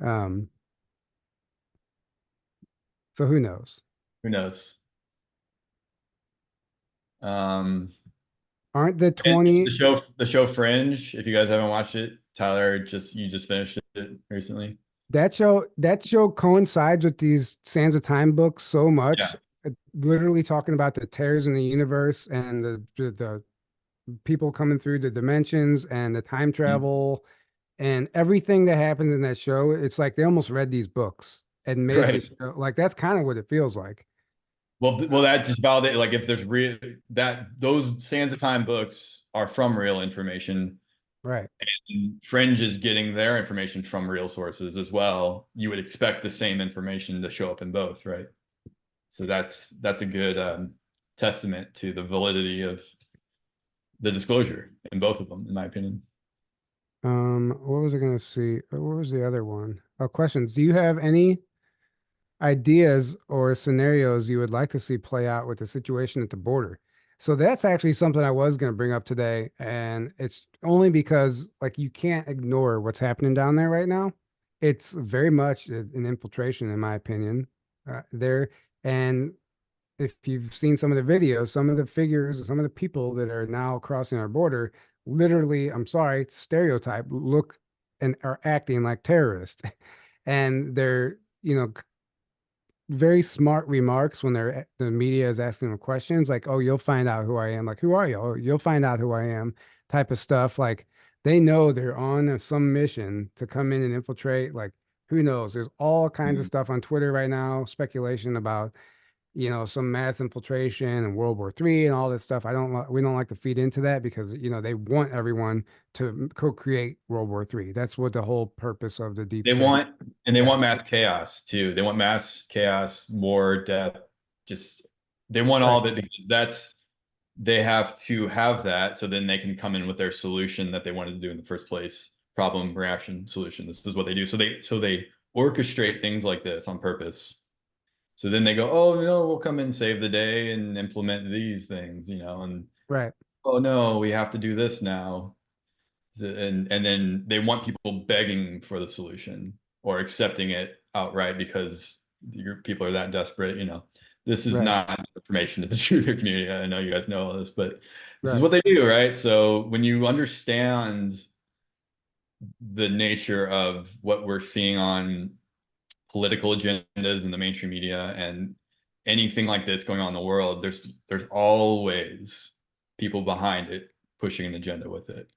[SPEAKER 1] Um, so who knows?
[SPEAKER 2] knows? Um,
[SPEAKER 1] Aren't the
[SPEAKER 2] and
[SPEAKER 1] 20
[SPEAKER 2] the show Fringe, if you guys haven't watched it, Tyler, you just finished it recently.
[SPEAKER 1] that show coincides with these Sands of Time books so much,
[SPEAKER 2] Yeah.
[SPEAKER 1] literally talking about the tears in the universe and the people coming through the dimensions and the time
[SPEAKER 2] Mhm.
[SPEAKER 1] travel and everything that happens in that show. It's like they almost read these books and made the
[SPEAKER 2] Right.
[SPEAKER 1] show. Like that's kind of what it feels like.
[SPEAKER 2] Well, that just validate like if there's real that those Sands of Time books are from real information,
[SPEAKER 1] Right.
[SPEAKER 2] and Fringe is getting their information from real sources as well. You would expect the same information to show up in both, right? So that's a good testament to the validity of the disclosure in both of them, in my opinion.
[SPEAKER 1] What was I gonna see? What was the other one? Oh, questions. Do you have any ideas or scenarios you would like to see play out with the situation at the border? So that's actually something I was going to bring up today, and it's only because like you can't ignore what's happening down there right now. It's very much an infiltration, in my opinion, there. And if you've seen some of the videos, some of the figures, some of the people that are now crossing our border, literally, I'm sorry, stereotype, look and are acting like terrorists. And they're, very smart remarks when the media is asking them questions like, "Oh, you'll find out who I am." Like, "Who are you?" "Oh, you'll find out who I am." Type of stuff. Like they know they're on some mission to come in and infiltrate. Like, who knows? There's all kinds of
[SPEAKER 2] Mhm.
[SPEAKER 1] stuff on Twitter right now, speculation about some mass infiltration and World War III and all this stuff. We don't like to feed into that because they want everyone to co-create World War III. That's what the whole purpose of the deep
[SPEAKER 2] They
[SPEAKER 1] state.
[SPEAKER 2] want and they
[SPEAKER 1] Yeah,
[SPEAKER 2] want mass chaos too. They want mass chaos, war, death. Just they want all
[SPEAKER 1] right,
[SPEAKER 2] of it because that's they have to have that so then they can come in with their solution that they wanted to do in the first place. Problem, reaction, solution. This is what they do. So they orchestrate things like this on purpose. So then they go, oh no, we'll come and save the day and implement these things, and
[SPEAKER 1] right,
[SPEAKER 2] oh no, we have to do this now. And then they want people begging for the solution or accepting it outright because your people are that desperate. This is
[SPEAKER 1] right,
[SPEAKER 2] not information to the truther community. I know you guys know all this, but this is
[SPEAKER 1] right.
[SPEAKER 2] what they do, right? So when you understand the nature of what we're seeing on political agendas in the mainstream media and anything like this going on in the world, there's always people behind it pushing an agenda with it.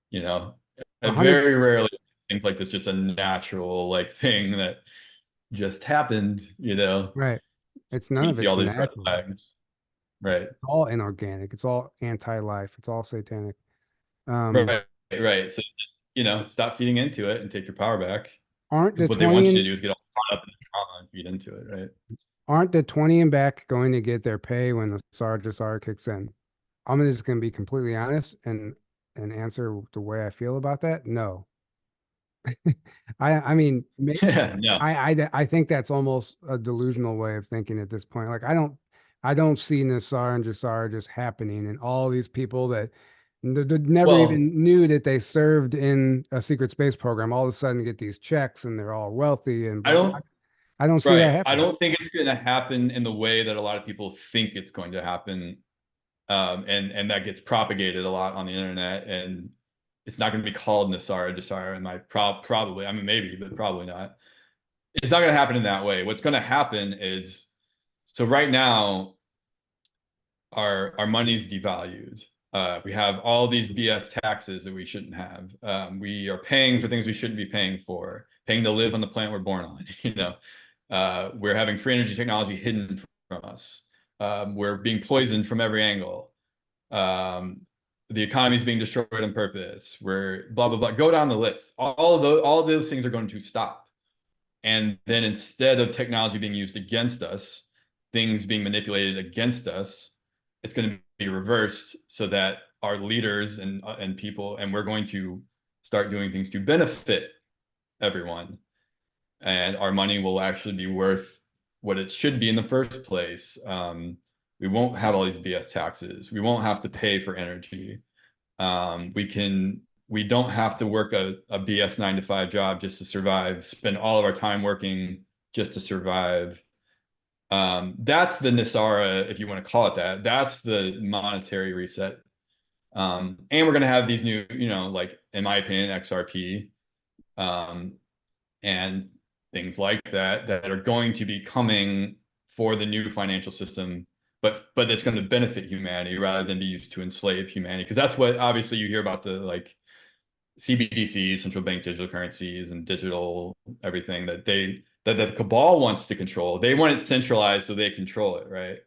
[SPEAKER 2] You know,
[SPEAKER 1] 100.
[SPEAKER 2] very rarely things like this just a natural like thing that just happened.
[SPEAKER 1] Right. It's none
[SPEAKER 2] We
[SPEAKER 1] of
[SPEAKER 2] see
[SPEAKER 1] it's
[SPEAKER 2] all these red
[SPEAKER 1] natural.
[SPEAKER 2] flags, right?
[SPEAKER 1] It's all inorganic. It's all anti-life. It's all satanic. Um,
[SPEAKER 2] Right, right. So just stop feeding into it and take your power back
[SPEAKER 1] aren't
[SPEAKER 2] because
[SPEAKER 1] the
[SPEAKER 2] what they
[SPEAKER 1] 20
[SPEAKER 2] want you to
[SPEAKER 1] and
[SPEAKER 2] do is get all caught up in the trauma and feed into it, right?
[SPEAKER 1] aren't the 20 and back going to get their pay when the Sarge kicks in? I'm just going to be completely honest and answer the way I feel about that. No. I mean,
[SPEAKER 2] Yeah, no.
[SPEAKER 1] I think that's almost a delusional way of thinking at this point. Like I don't see Nassar and Jassar just happening, and all these people that never
[SPEAKER 2] Well,
[SPEAKER 1] even knew that they served in a secret space program all of a sudden get these checks and they're all wealthy and
[SPEAKER 2] I
[SPEAKER 1] blah.
[SPEAKER 2] don't.
[SPEAKER 1] I don't see that
[SPEAKER 2] Right. I
[SPEAKER 1] happening.
[SPEAKER 2] don't think it's going to happen in the way that a lot of people think it's going to happen, and that gets propagated a lot on the internet, and it's not going to be called Nasara Dasara, and probably, I mean, maybe, but probably not. It's not going to happen in that way. What's going to happen is, so right now, our money's devalued. We have all these BS taxes that we shouldn't have. We are paying for things we shouldn't be paying for, paying to live on the planet we're born on. We're having free energy technology hidden from us. We're being poisoned from every angle. Um, the economy is being destroyed on purpose. We're blah blah blah. Go down the list. All of those things are going to stop. And then instead of technology being used against us, things being manipulated against us, it's going to be reversed so that our leaders and people, and we're going to start doing things to benefit everyone. And our money will actually be worth what it should be in the first place. We won't have all these BS taxes. We won't have to pay for energy. We don't have to work a BS 9 to 5 job just to survive, spend all of our time working just to survive. That's the Nisara, if you want to call it that. That's the monetary reset. And we're going to have these new, like, in my opinion, XRP, um, and things like that are going to be coming for the new financial system, but it's going to benefit humanity rather than be used to enslave humanity. Because that's what obviously you hear about the like CBDCs, central bank digital currencies, and digital everything that that the cabal wants to control. They want it centralized so they control it, right?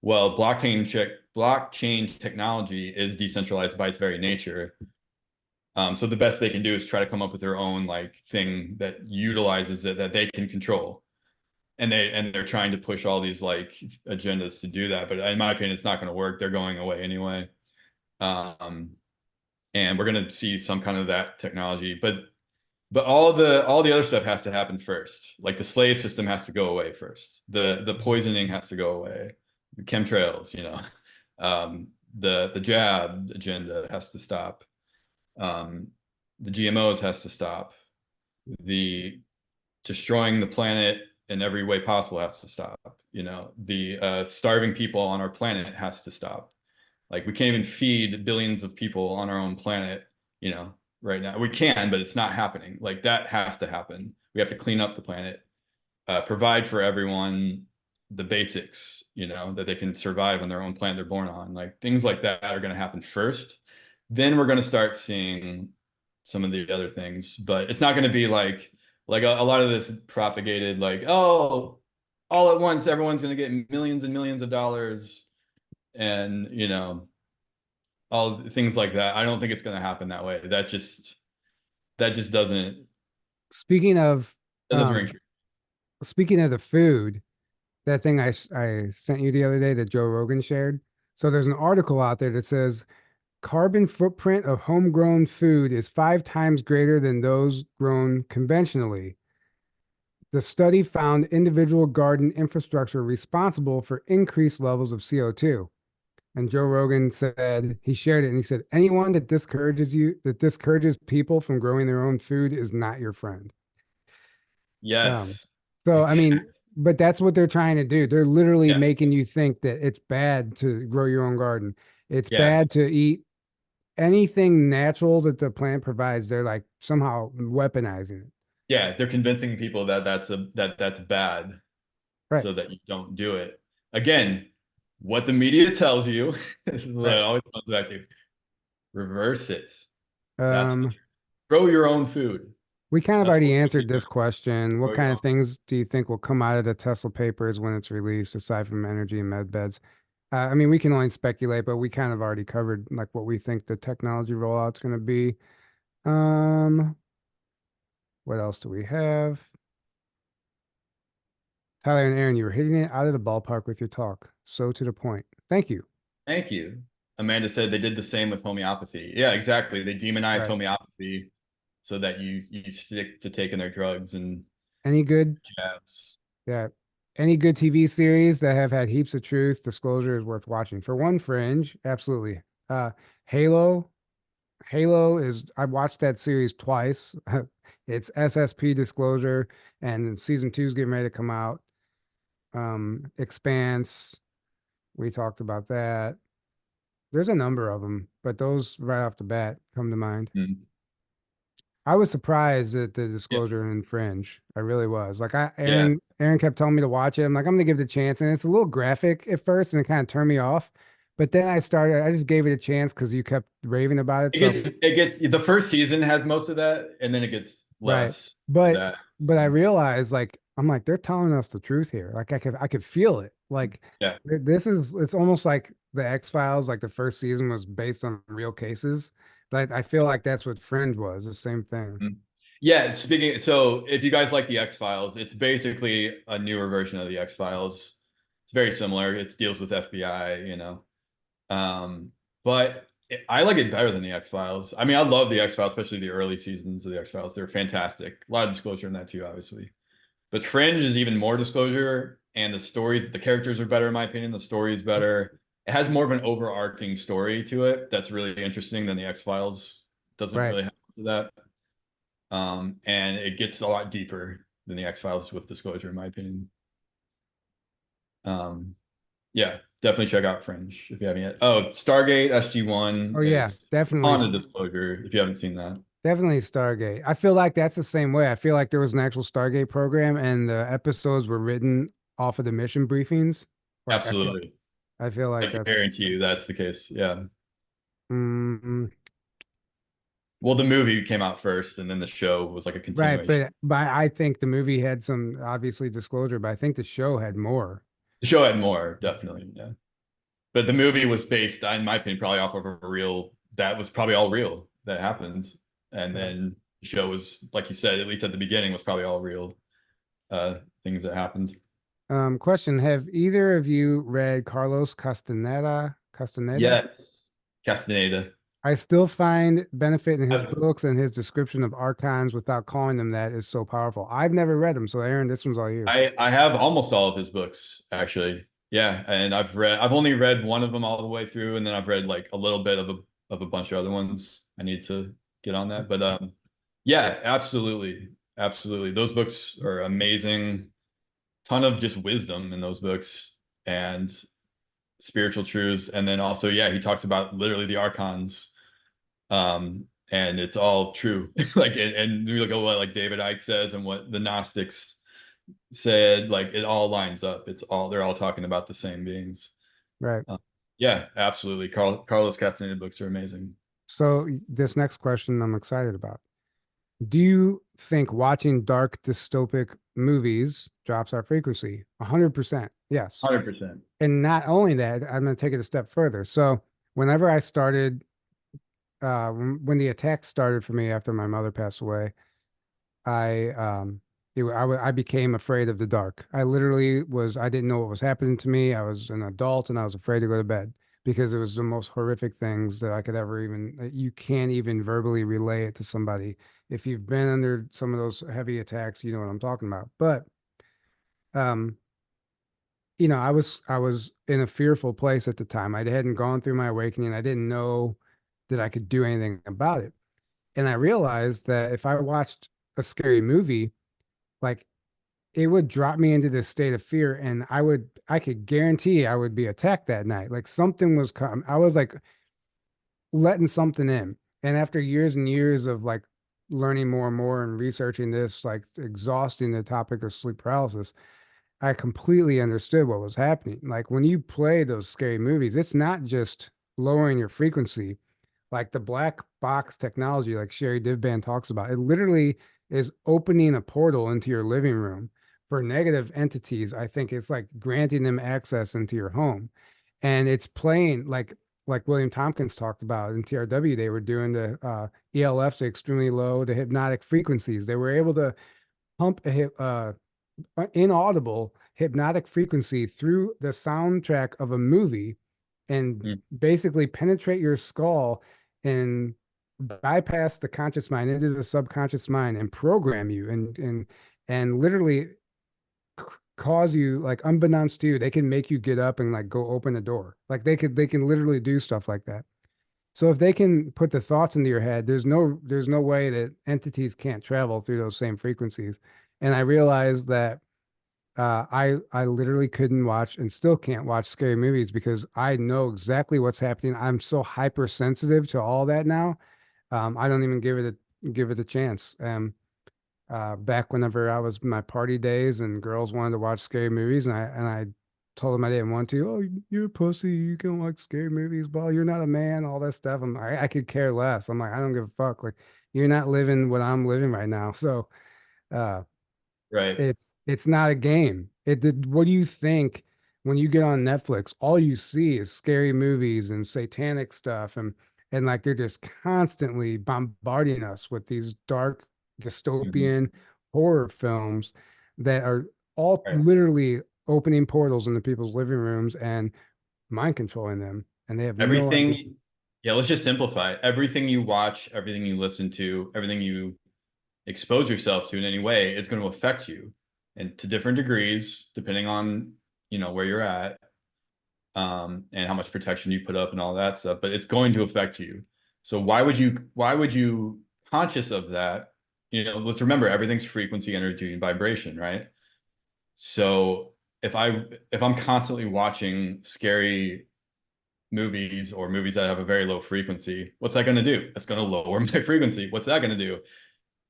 [SPEAKER 2] Well, blockchain technology is decentralized by its very nature. So the best they can do is try to come up with their own like thing that utilizes it that they can control. And they're trying to push all these like agendas to do that. But in my opinion, it's not going to work. They're going away anyway. Um, and we're going to see some kind of that technology. But all the other stuff has to happen first. Like the slave system has to go away first. The poisoning has to go away. The chemtrails, the jab agenda has to stop. The GMOs has to stop. The destroying the planet in every way possible has to stop. The starving people on our planet has to stop. Like we can't even feed billions of people on our own planet, right now. We can, but it's not happening. Like that has to happen. We have to clean up the planet, provide for everyone the basics, that they can survive on their own planet they're born on. Like things like that are going to happen first. Then we're going to start seeing some of the other things, but it's not going to be like a lot of this propagated like, oh, all at once everyone's going to get millions and millions of dollars and all things like that. I don't think it's going to happen that way. That just
[SPEAKER 1] Speaking of
[SPEAKER 2] doesn't ring
[SPEAKER 1] um,
[SPEAKER 2] true.
[SPEAKER 1] speaking of the food, that thing I sent you the other day that Joe Rogan shared. So there's an article out there that says carbon footprint of homegrown food is 5 times greater than those grown conventionally. The study found individual garden infrastructure responsible for increased levels of CO2. And Joe Rogan said he shared it and he said, anyone that discourages people from growing their own food is not your friend. Um,
[SPEAKER 2] Yes,
[SPEAKER 1] so I
[SPEAKER 2] exactly.
[SPEAKER 1] mean, but that's what they're trying to do. They're literally
[SPEAKER 2] Yeah,
[SPEAKER 1] making you think that it's bad to grow your own garden. It's
[SPEAKER 2] yeah,
[SPEAKER 1] bad to eat anything natural that the plant provides. They're like somehow weaponizing it.
[SPEAKER 2] yeah. They're convincing people that that's bad,
[SPEAKER 1] Right,
[SPEAKER 2] so that you don't do it. Again, what the media tells you, this is what it
[SPEAKER 1] right.
[SPEAKER 2] always comes back to. Reverse it. That's the
[SPEAKER 1] Um,
[SPEAKER 2] truth. Grow your own food.
[SPEAKER 1] we kind of
[SPEAKER 2] That's
[SPEAKER 1] already
[SPEAKER 2] what we
[SPEAKER 1] answered
[SPEAKER 2] should do.
[SPEAKER 1] this question. What
[SPEAKER 2] Grow your
[SPEAKER 1] kind of
[SPEAKER 2] own.
[SPEAKER 1] things do you think will come out of the Tesla papers when it's released, aside from energy and med beds? I mean, we can only speculate, but we kind of already covered like what we think the technology rollout's going to be. Um, what else do we have? Tyler and Aaron, you were hitting it out of the ballpark with your talk. So to the point. Thank you.
[SPEAKER 2] Thank you. Amanda said they did the same with homeopathy. Yeah, exactly. They demonize
[SPEAKER 1] Right.
[SPEAKER 2] homeopathy so that you stick to taking their drugs and
[SPEAKER 1] Any good,
[SPEAKER 2] jabs.
[SPEAKER 1] yeah, any good TV series that have had heaps of truth, disclosure is worth watching. For one, Fringe, absolutely. Halo, Halo is, I watched that series twice. It's SSP disclosure, and season two is getting ready to come out. Expanse, we talked about that. There's a number of them, but those right off the bat come to mind.
[SPEAKER 2] Mm.
[SPEAKER 1] I was surprised at the
[SPEAKER 2] Yeah,
[SPEAKER 1] disclosure in Fringe. I really was. Like
[SPEAKER 2] yeah.
[SPEAKER 1] Aaron kept telling me to watch it. I'm like, I'm gonna give it a chance. And it's a little graphic at first and it kind of turned me off. But then I just gave it a chance because you kept raving about it.
[SPEAKER 2] It
[SPEAKER 1] So
[SPEAKER 2] gets it gets the first season has most of that, and then it gets
[SPEAKER 1] right.
[SPEAKER 2] less of
[SPEAKER 1] But
[SPEAKER 2] that.
[SPEAKER 1] but I realized like I'm like, they're telling us the truth here. Like I could feel it. Like
[SPEAKER 2] Yeah.
[SPEAKER 1] this is it's almost like the X-Files, like the first season was based on real cases. Like I feel like that's what Fringe was, the same thing.
[SPEAKER 2] Mm. Yeah, so if you guys like the X-Files, it's basically a newer version of the X-Files. It's very similar. It deals with FBI. Um, but I like it better than the X-Files. I mean, I love the X-Files, especially the early seasons of the X-Files. They're fantastic. A lot of disclosure in that too, obviously. But Fringe is even more disclosure, and the characters are better in my opinion. The story is better. It has more of an overarching story to it that's really interesting than the X-Files. Doesn't
[SPEAKER 1] Right.
[SPEAKER 2] really have that. And it gets a lot deeper than the X-Files with disclosure, in my opinion. Um, yeah, definitely check out Fringe if you haven't yet. Oh, Stargate SG-1
[SPEAKER 1] Oh yeah,
[SPEAKER 2] is
[SPEAKER 1] definitely.
[SPEAKER 2] on the disclosure if you haven't seen that.
[SPEAKER 1] Definitely Stargate. I feel like that's the same way. I feel like there was an actual Stargate program and the episodes were written off of the mission briefings. Like
[SPEAKER 2] Absolutely.
[SPEAKER 1] I feel
[SPEAKER 2] I
[SPEAKER 1] like
[SPEAKER 2] can
[SPEAKER 1] that's
[SPEAKER 2] guarantee you that's the case. Yeah.
[SPEAKER 1] mm,
[SPEAKER 2] Well, the movie came out first, and then the show was like a
[SPEAKER 1] Right,
[SPEAKER 2] continuation.
[SPEAKER 1] but I think the movie had some obviously disclosure, but I think the show had more.
[SPEAKER 2] The show had more, definitely, yeah. But the movie was based, in my opinion, probably off of a real. That was probably all real that happened, and
[SPEAKER 1] Right.
[SPEAKER 2] then the show was, like you said, at least at the beginning, was probably all real things that happened.
[SPEAKER 1] Question: have either of you read Carlos Castaneda? Castaneda?
[SPEAKER 2] Yes, Castaneda.
[SPEAKER 1] I still find benefit in his
[SPEAKER 2] I've,
[SPEAKER 1] books, and his description of archons without calling them that is so powerful. I've never read them, so Aaron, this one's all you.
[SPEAKER 2] I have almost all of his books actually. Yeah, and I've only read one of them all the way through, and then I've read like a little bit of a bunch of other ones. I need to get on that, but yeah, absolutely, absolutely. Those books are amazing. Ton of just wisdom in those books and spiritual truths, and then also, yeah, he talks about literally the archons, and it's all true. Like, and we look at what like David Icke says and what the Gnostics said, like it all lines up. It's all, they're all talking about the same beings.
[SPEAKER 1] Right.
[SPEAKER 2] Uh, yeah, absolutely. Carlos Castaneda books are amazing.
[SPEAKER 1] So this next question I'm excited about. Do you think watching dark dystopic movies drops our frequency? 100%. Yes.
[SPEAKER 2] 100%.
[SPEAKER 1] And not only that, I'm going to take it a step further. So whenever I started, when the attacks started for me after my mother passed away, I I became afraid of the dark. I literally was, I didn't know what was happening to me. I was an adult and I was afraid to go to bed because it was the most horrific things that I could ever even, you can't even verbally relay it to somebody. If you've been under some of those heavy attacks, you know what I'm talking about. But um I was in a fearful place at the time. I hadn't gone through my awakening. I didn't know that I could do anything about it. And I realized that if I watched a scary movie, like it would drop me into this state of fear, and I could guarantee I would be attacked that night. Like something was coming. I was like letting something in. And after years and years of like learning more and more and researching this, like exhausting the topic of sleep paralysis, I completely understood what was happening. Like when you play those scary movies, it's not just lowering your frequency, like the black box technology, like Sherry Divban talks about. It literally is opening a portal into your living room for negative entities. I think it's like granting them access into your home, and it's playing like William Tompkins talked about in TRW. They were doing the ELFs extremely low, the hypnotic frequencies. They were able to pump inaudible hypnotic frequency through the soundtrack of a movie and
[SPEAKER 2] Mm.
[SPEAKER 1] basically penetrate your skull and bypass the conscious mind into the subconscious mind and program you and literally cause you, like unbeknownst to you, they can make you get up and like go open a door. Like they can literally do stuff like that. So if they can put the thoughts into your head, there's no way that entities can't travel through those same frequencies. And I realized that I literally couldn't watch and still can't watch scary movies because I know exactly what's happening. I'm so hypersensitive to all that now. I don't even give it a chance. Back whenever I was in my party days and girls wanted to watch scary movies, and I told them I didn't want to. Oh, you're a pussy. You can watch scary movies. Well, you're not a man. All that stuff. I could care less. I'm like, I don't give a fuck. Like, you're not living what I'm living right now. So, uh,
[SPEAKER 2] Right.
[SPEAKER 1] it's not a game. It did. What do you think when you get on Netflix? All you see is scary movies and satanic stuff, and like they're just constantly bombarding us with these dark
[SPEAKER 2] Mhm.
[SPEAKER 1] dystopian horror films that are all
[SPEAKER 2] Right.
[SPEAKER 1] literally opening portals into people's living rooms and mind controlling them, and they have no idea.
[SPEAKER 2] Everything, yeah, let's just simplify it. Everything you watch, everything you listen to, everything you expose yourself to in any way, it's going to affect you, and to different degrees, depending on, where you're at, and how much protection you put up and all that stuff, but it's going to affect you. So why would you conscious of that? Let's remember everything's frequency, energy, and vibration, right? So if I'm constantly watching scary movies or movies that have a very low frequency, what's that going to do? That's going to lower my frequency. What's that going to do?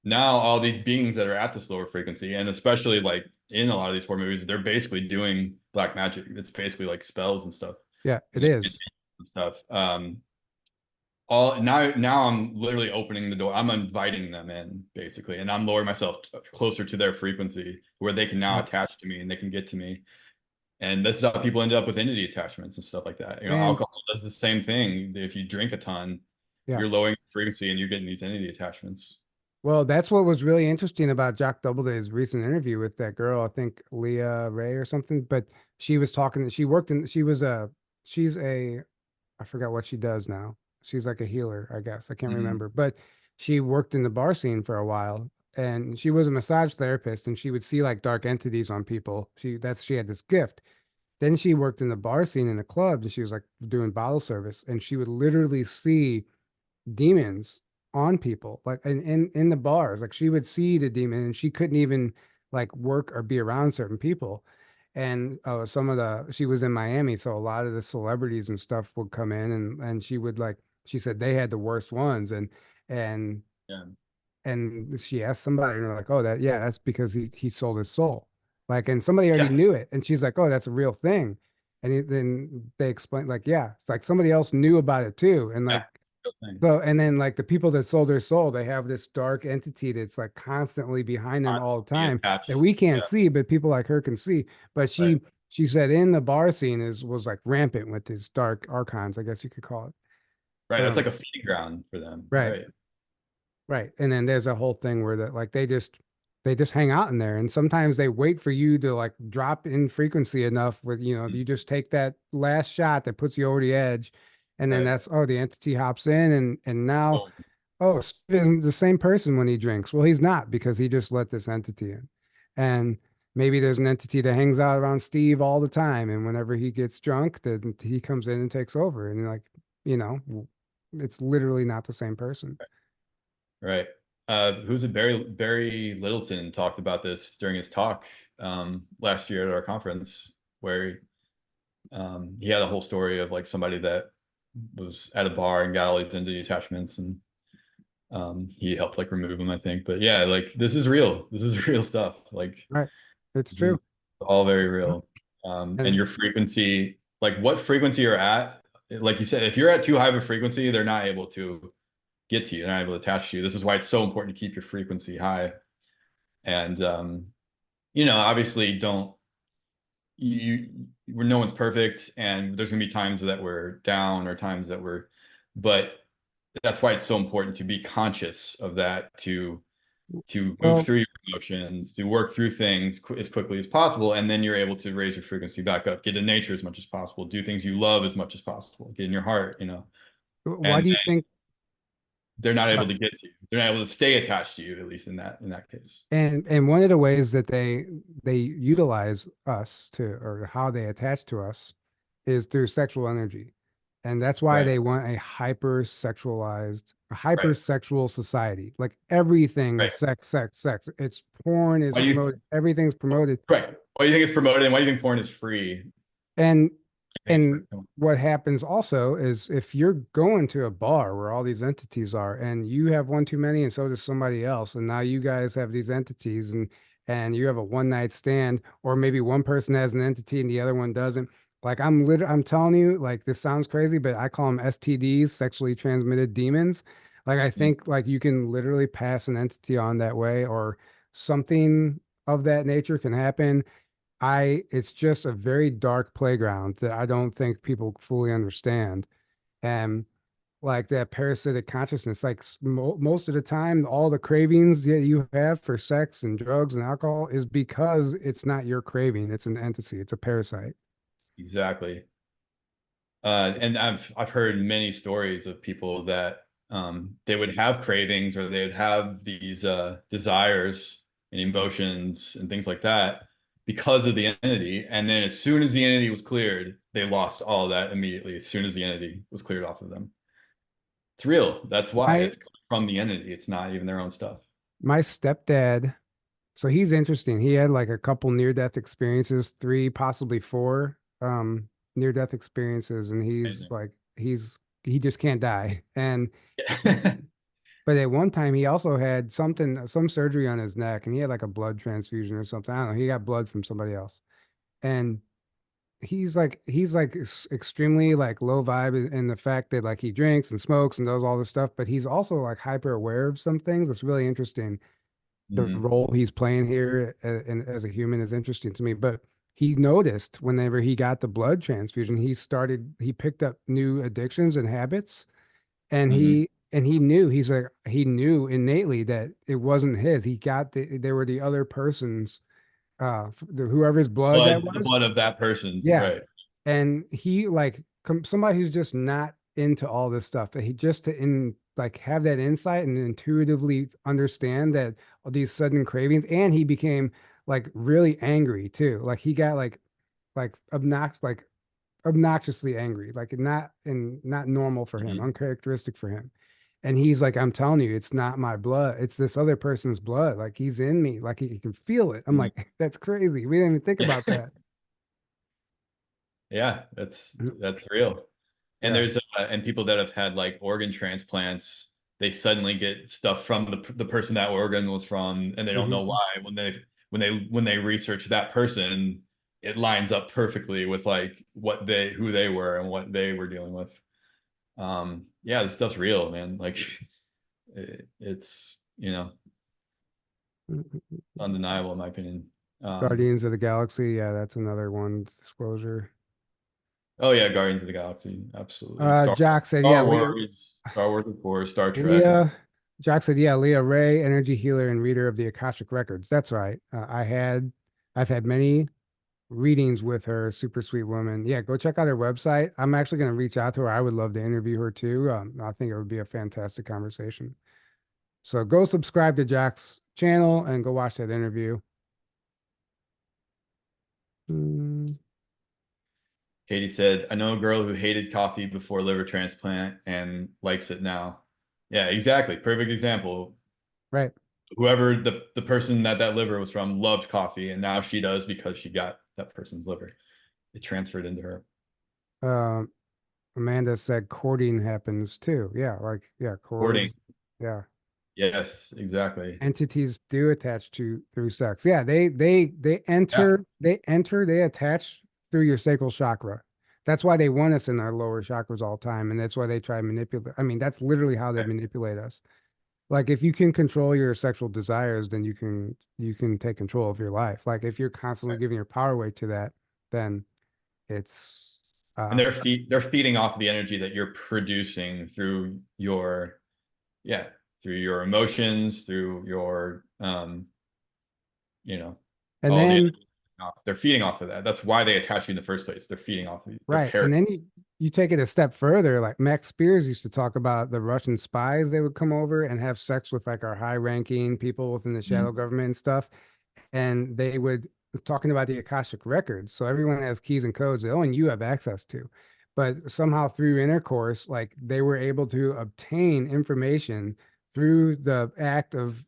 [SPEAKER 2] Now all these beings that are at this lower frequency, and especially like in a lot of these horror movies, they're basically doing black magic. It's basically like spells and stuff,
[SPEAKER 1] Yeah, it
[SPEAKER 2] and
[SPEAKER 1] is.
[SPEAKER 2] stuff. all now I'm literally opening the door. I'm inviting them in basically, and I'm lowering myself closer to their frequency where they can now
[SPEAKER 1] Yeah.
[SPEAKER 2] attach to me and they can get to me. And this is how people end up with entity attachments and stuff like that.
[SPEAKER 1] And
[SPEAKER 2] Alcohol does the same thing. If you drink a ton,
[SPEAKER 1] yeah.
[SPEAKER 2] you're lowering your frequency and you're getting these entity attachments.
[SPEAKER 1] Well, that's what was really interesting about Jack Doubleday's recent interview with that girl, I think Leah Ray or something. But she was talking, she worked in, she's a, I forgot what she does now. She's like a healer, I guess. I can't
[SPEAKER 2] Mhm.
[SPEAKER 1] remember. But she worked in the bar scene for a while and she was a massage therapist and she would see like dark entities on people. She had this gift. Then she worked in the bar scene in the club and she was like doing bottle service and she would literally see demons on people like in the bars. Like she would see the demon and she couldn't even like work or be around certain people. And some of the she was in Miami, so a lot of the celebrities and stuff would come in and she would like she said they had the worst ones and
[SPEAKER 2] Yeah.
[SPEAKER 1] and she asked somebody and they're like, oh, that yeah, that's because he sold his soul. Like, and somebody already
[SPEAKER 2] Yeah.
[SPEAKER 1] knew it. And she's like, oh, that's a real thing. And then they explained, like, yeah, it's like somebody else knew about it too. And
[SPEAKER 2] Yeah.
[SPEAKER 1] like
[SPEAKER 2] Real thing.
[SPEAKER 1] so, and then like the people that sold their soul, they have this dark entity that's like constantly behind them all the
[SPEAKER 2] Constantly
[SPEAKER 1] time that
[SPEAKER 2] attached.
[SPEAKER 1] we can't
[SPEAKER 2] Yeah.
[SPEAKER 1] see, but people like her can see. But
[SPEAKER 2] Right.
[SPEAKER 1] she said in the bar scene is was like rampant with his dark archons, I guess you could call
[SPEAKER 2] Right.
[SPEAKER 1] it.
[SPEAKER 2] That's like a feeding ground for them.
[SPEAKER 1] Right,
[SPEAKER 2] Right.
[SPEAKER 1] right. And then there's a whole thing where that like they just hang out in there, and sometimes they wait for you to like drop in frequency enough with
[SPEAKER 2] Mhm.
[SPEAKER 1] you just take that last shot that puts you over the edge, and then
[SPEAKER 2] Right.
[SPEAKER 1] that's oh the entity hops in and now
[SPEAKER 2] Boom.
[SPEAKER 1] oh, Steve isn't the same person when he drinks. Well, he's not because he just let this entity in. And maybe there's an entity that hangs out around Steve all the time. And whenever he gets drunk, then he comes in and takes over. And like, it's literally not the same person.
[SPEAKER 2] Right. Who's it? Barry Littleton talked about this during his talk last year at our conference, where he had a whole story of like somebody that was at a bar and got all these into the attachments, and he helped like remove them, I think. But yeah, like this is real. This is real stuff. Like
[SPEAKER 1] Right. It's
[SPEAKER 2] this is
[SPEAKER 1] true.
[SPEAKER 2] all very real. And
[SPEAKER 1] And
[SPEAKER 2] your frequency, like what frequency you're at, like you said, if you're at too high of a frequency, they're not able to get to you. They're not able to attach to you. This is why it's so important to keep your frequency high. And obviously don't you where no one's perfect and there's gonna be times that we're down or times that we're but that's why it's so important to be conscious of that to move
[SPEAKER 1] well,
[SPEAKER 2] through your emotions, to work through things as quickly as possible, and then you're able to raise your frequency back up, get in nature as much as possible, do things you love as much as possible, get in your heart,
[SPEAKER 1] why
[SPEAKER 2] and
[SPEAKER 1] do you think?
[SPEAKER 2] they're not able
[SPEAKER 1] Sorry.
[SPEAKER 2] to get to you. They're not able to stay attached to you, at least in that case.
[SPEAKER 1] And one of the ways that they utilize us to or how they attach to us is through sexual energy. And that's why
[SPEAKER 2] Right,
[SPEAKER 1] they want a
[SPEAKER 2] right,
[SPEAKER 1] hypersexual society. Like everything
[SPEAKER 2] right.
[SPEAKER 1] is sex, sex, sex. It's porn is
[SPEAKER 2] Why do you
[SPEAKER 1] promoted, everything's promoted.
[SPEAKER 2] right? Why do you think it's promoted, and why do you think porn is free?
[SPEAKER 1] And
[SPEAKER 2] I think it's free.
[SPEAKER 1] and what happens also is if you're going to a bar where all these entities are and you have one too many and so does somebody else and now you guys have these entities and you have a one night stand or maybe one person has an entity and the other one doesn't. Like I'm telling you, like this sounds crazy, but I call them STDs, sexually transmitted demons. Like I think like you can literally pass an entity on that way or something of that nature can happen. It's just a very dark playground that I don't think people fully understand. And like that parasitic consciousness, like most of the time, all the cravings that you have for sex and drugs and alcohol is because it's not your craving. It's an entity. It's a parasite.
[SPEAKER 2] Exactly. And I've heard many stories of people that they would have cravings or they would have these desires and emotions and things like that because of the entity. And then as soon as the entity was cleared, they lost all of that immediately as soon as the entity was cleared off of them. It's real. That's why
[SPEAKER 1] My
[SPEAKER 2] it's coming from the entity. It's not even their own stuff.
[SPEAKER 1] my stepdad, so he's interesting. He had like a couple near-death experiences, three, possibly four, near-death experiences, and he's
[SPEAKER 2] Amazing.
[SPEAKER 1] like he just can't die. And he But at one time, he also had some surgery on his neck, and he had like a blood transfusion or something. I don't know. He got blood from somebody else, and extremely like low vibe in the fact that like he drinks and smokes and does all this stuff, but he's also like hyper aware of some things. It's really interesting. The
[SPEAKER 2] Hmm.
[SPEAKER 1] role he's playing here and as a human is interesting to me. But he noticed whenever he got the blood transfusion, he picked up new addictions and habits, and
[SPEAKER 2] Hmm.
[SPEAKER 1] he knew he knew innately that it wasn't his. They were the other person's, whoever's blood that
[SPEAKER 2] The
[SPEAKER 1] was.
[SPEAKER 2] blood of that person's
[SPEAKER 1] Yeah.
[SPEAKER 2] right.
[SPEAKER 1] And he like somebody who's just not into all this stuff, that he just to in like have that insight and intuitively understand that all these sudden cravings, and he became like really angry too. Like he got like obnoxiously angry, like not normal for him,
[SPEAKER 2] Hmm.
[SPEAKER 1] uncharacteristic for him. And he's like, I'm telling you, it's not my blood. It's this other person's blood. Like he's in me. Like he can feel it. I'm
[SPEAKER 2] Hmm.
[SPEAKER 1] like, that's crazy. We didn't even think
[SPEAKER 2] Yeah.
[SPEAKER 1] about that.
[SPEAKER 2] Yeah, that's real. And
[SPEAKER 1] Yeah.
[SPEAKER 2] there's and people that have had like organ transplants, they suddenly get stuff from the person that organ was from, and they don't know
[SPEAKER 1] Mhm.
[SPEAKER 2] why. When they research that person, it lines up perfectly with like who they were and what they were dealing with. Yeah, this stuff's real, man. Like it's undeniable in my opinion. Um,
[SPEAKER 1] Guardians of the Galaxy. Yeah, that's another one disclosure.
[SPEAKER 2] oh yeah, Guardians of the Galaxy, absolutely. Star
[SPEAKER 1] Jock said, yeah,
[SPEAKER 2] Star Wars, Star Wars, of course, Star Trek.
[SPEAKER 1] Leah, Jock said, yeah, Leah Ray, energy healer and reader of the Akashic Records. That's right. I've had many readings with her. Super sweet woman. Yeah, go check out her website. I'm actually going to reach out to her. I would love to interview her too. I think it would be a fantastic conversation. So go subscribe to Jock's channel and go watch that interview. Mm,
[SPEAKER 2] Katie said, I know a girl who hated coffee before liver transplant and likes it now. Yeah, exactly. Perfect example.
[SPEAKER 1] right.
[SPEAKER 2] Whoever the person that liver was from loved coffee, and now she does because she got that person's liver. It transferred into her.
[SPEAKER 1] Um, Amanda said courting happens too. Yeah, like yeah,
[SPEAKER 2] Hoarding.
[SPEAKER 1] cores. Yeah.
[SPEAKER 2] Yes, exactly.
[SPEAKER 1] Entities do attach to through sex. Yeah,
[SPEAKER 2] Yeah,
[SPEAKER 1] they attach through your sacral chakra. That's why they want us in our lower chakras all the time, and that's why they try to manipulate. I mean, that's literally how they
[SPEAKER 2] right,
[SPEAKER 1] manipulate us. Like if you can control your sexual desires, then you can take control of your life. Like if you're constantly
[SPEAKER 2] right.
[SPEAKER 1] giving your power away to that, then it's
[SPEAKER 2] And
[SPEAKER 1] uh
[SPEAKER 2] they're feeding off the energy that you're producing through your yeah, through your emotions, through your you know,
[SPEAKER 1] and
[SPEAKER 2] all the
[SPEAKER 1] then
[SPEAKER 2] energy. They're feeding off of that. That's why they attach you in the first place. They're feeding off of you. They're
[SPEAKER 1] right. And then you take it a step further. Like Max Spears used to talk about the Russian spies. They would come over and have sex with like our high ranking people within the shadow
[SPEAKER 2] Mhm.
[SPEAKER 1] government and stuff. And they would talking about the Akashic records. So everyone has keys and codes that only you have access to. But somehow through intercourse, like they were able to obtain information through the act of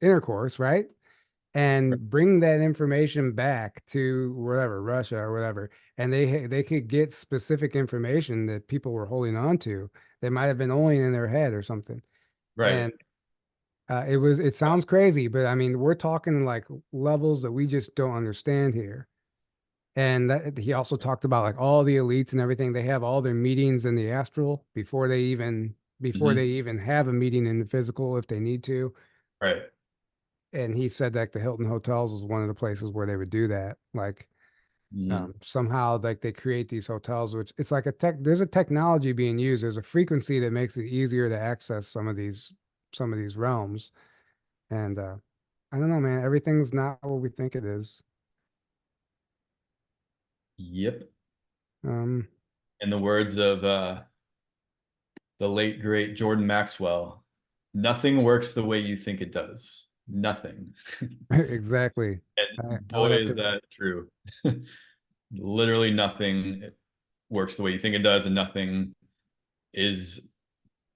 [SPEAKER 1] intercourse, right? And bring that information back to wherever, Russia or whatever, and they could get specific information that people were holding on to that might have been only in their head or something.
[SPEAKER 2] Right.
[SPEAKER 1] And it sounds crazy, but I mean, we're talking like levels that we just don't understand here. And he also talked about like all the elites and everything. They have all their meetings in the astral before they
[SPEAKER 2] Hmm.
[SPEAKER 1] even have a meeting in the physical if they need to.
[SPEAKER 2] Right.
[SPEAKER 1] And he said that the Hilton hotels was one of the places where they would do that. Like
[SPEAKER 2] Hmm.
[SPEAKER 1] somehow like they create these hotels, which it's like there's a technology being used. There's a frequency that makes it easier to access some of these realms. And I don't know, man, everything's not what we think it is.
[SPEAKER 2] Yep.
[SPEAKER 1] Um,
[SPEAKER 2] In the words of the late great Jordan Maxwell, nothing works the way you think it does. Nothing.
[SPEAKER 1] exactly.
[SPEAKER 2] And
[SPEAKER 1] I would
[SPEAKER 2] boy,
[SPEAKER 1] have
[SPEAKER 2] is
[SPEAKER 1] to,
[SPEAKER 2] that true. Literally nothing works the way you think it does, and nothing is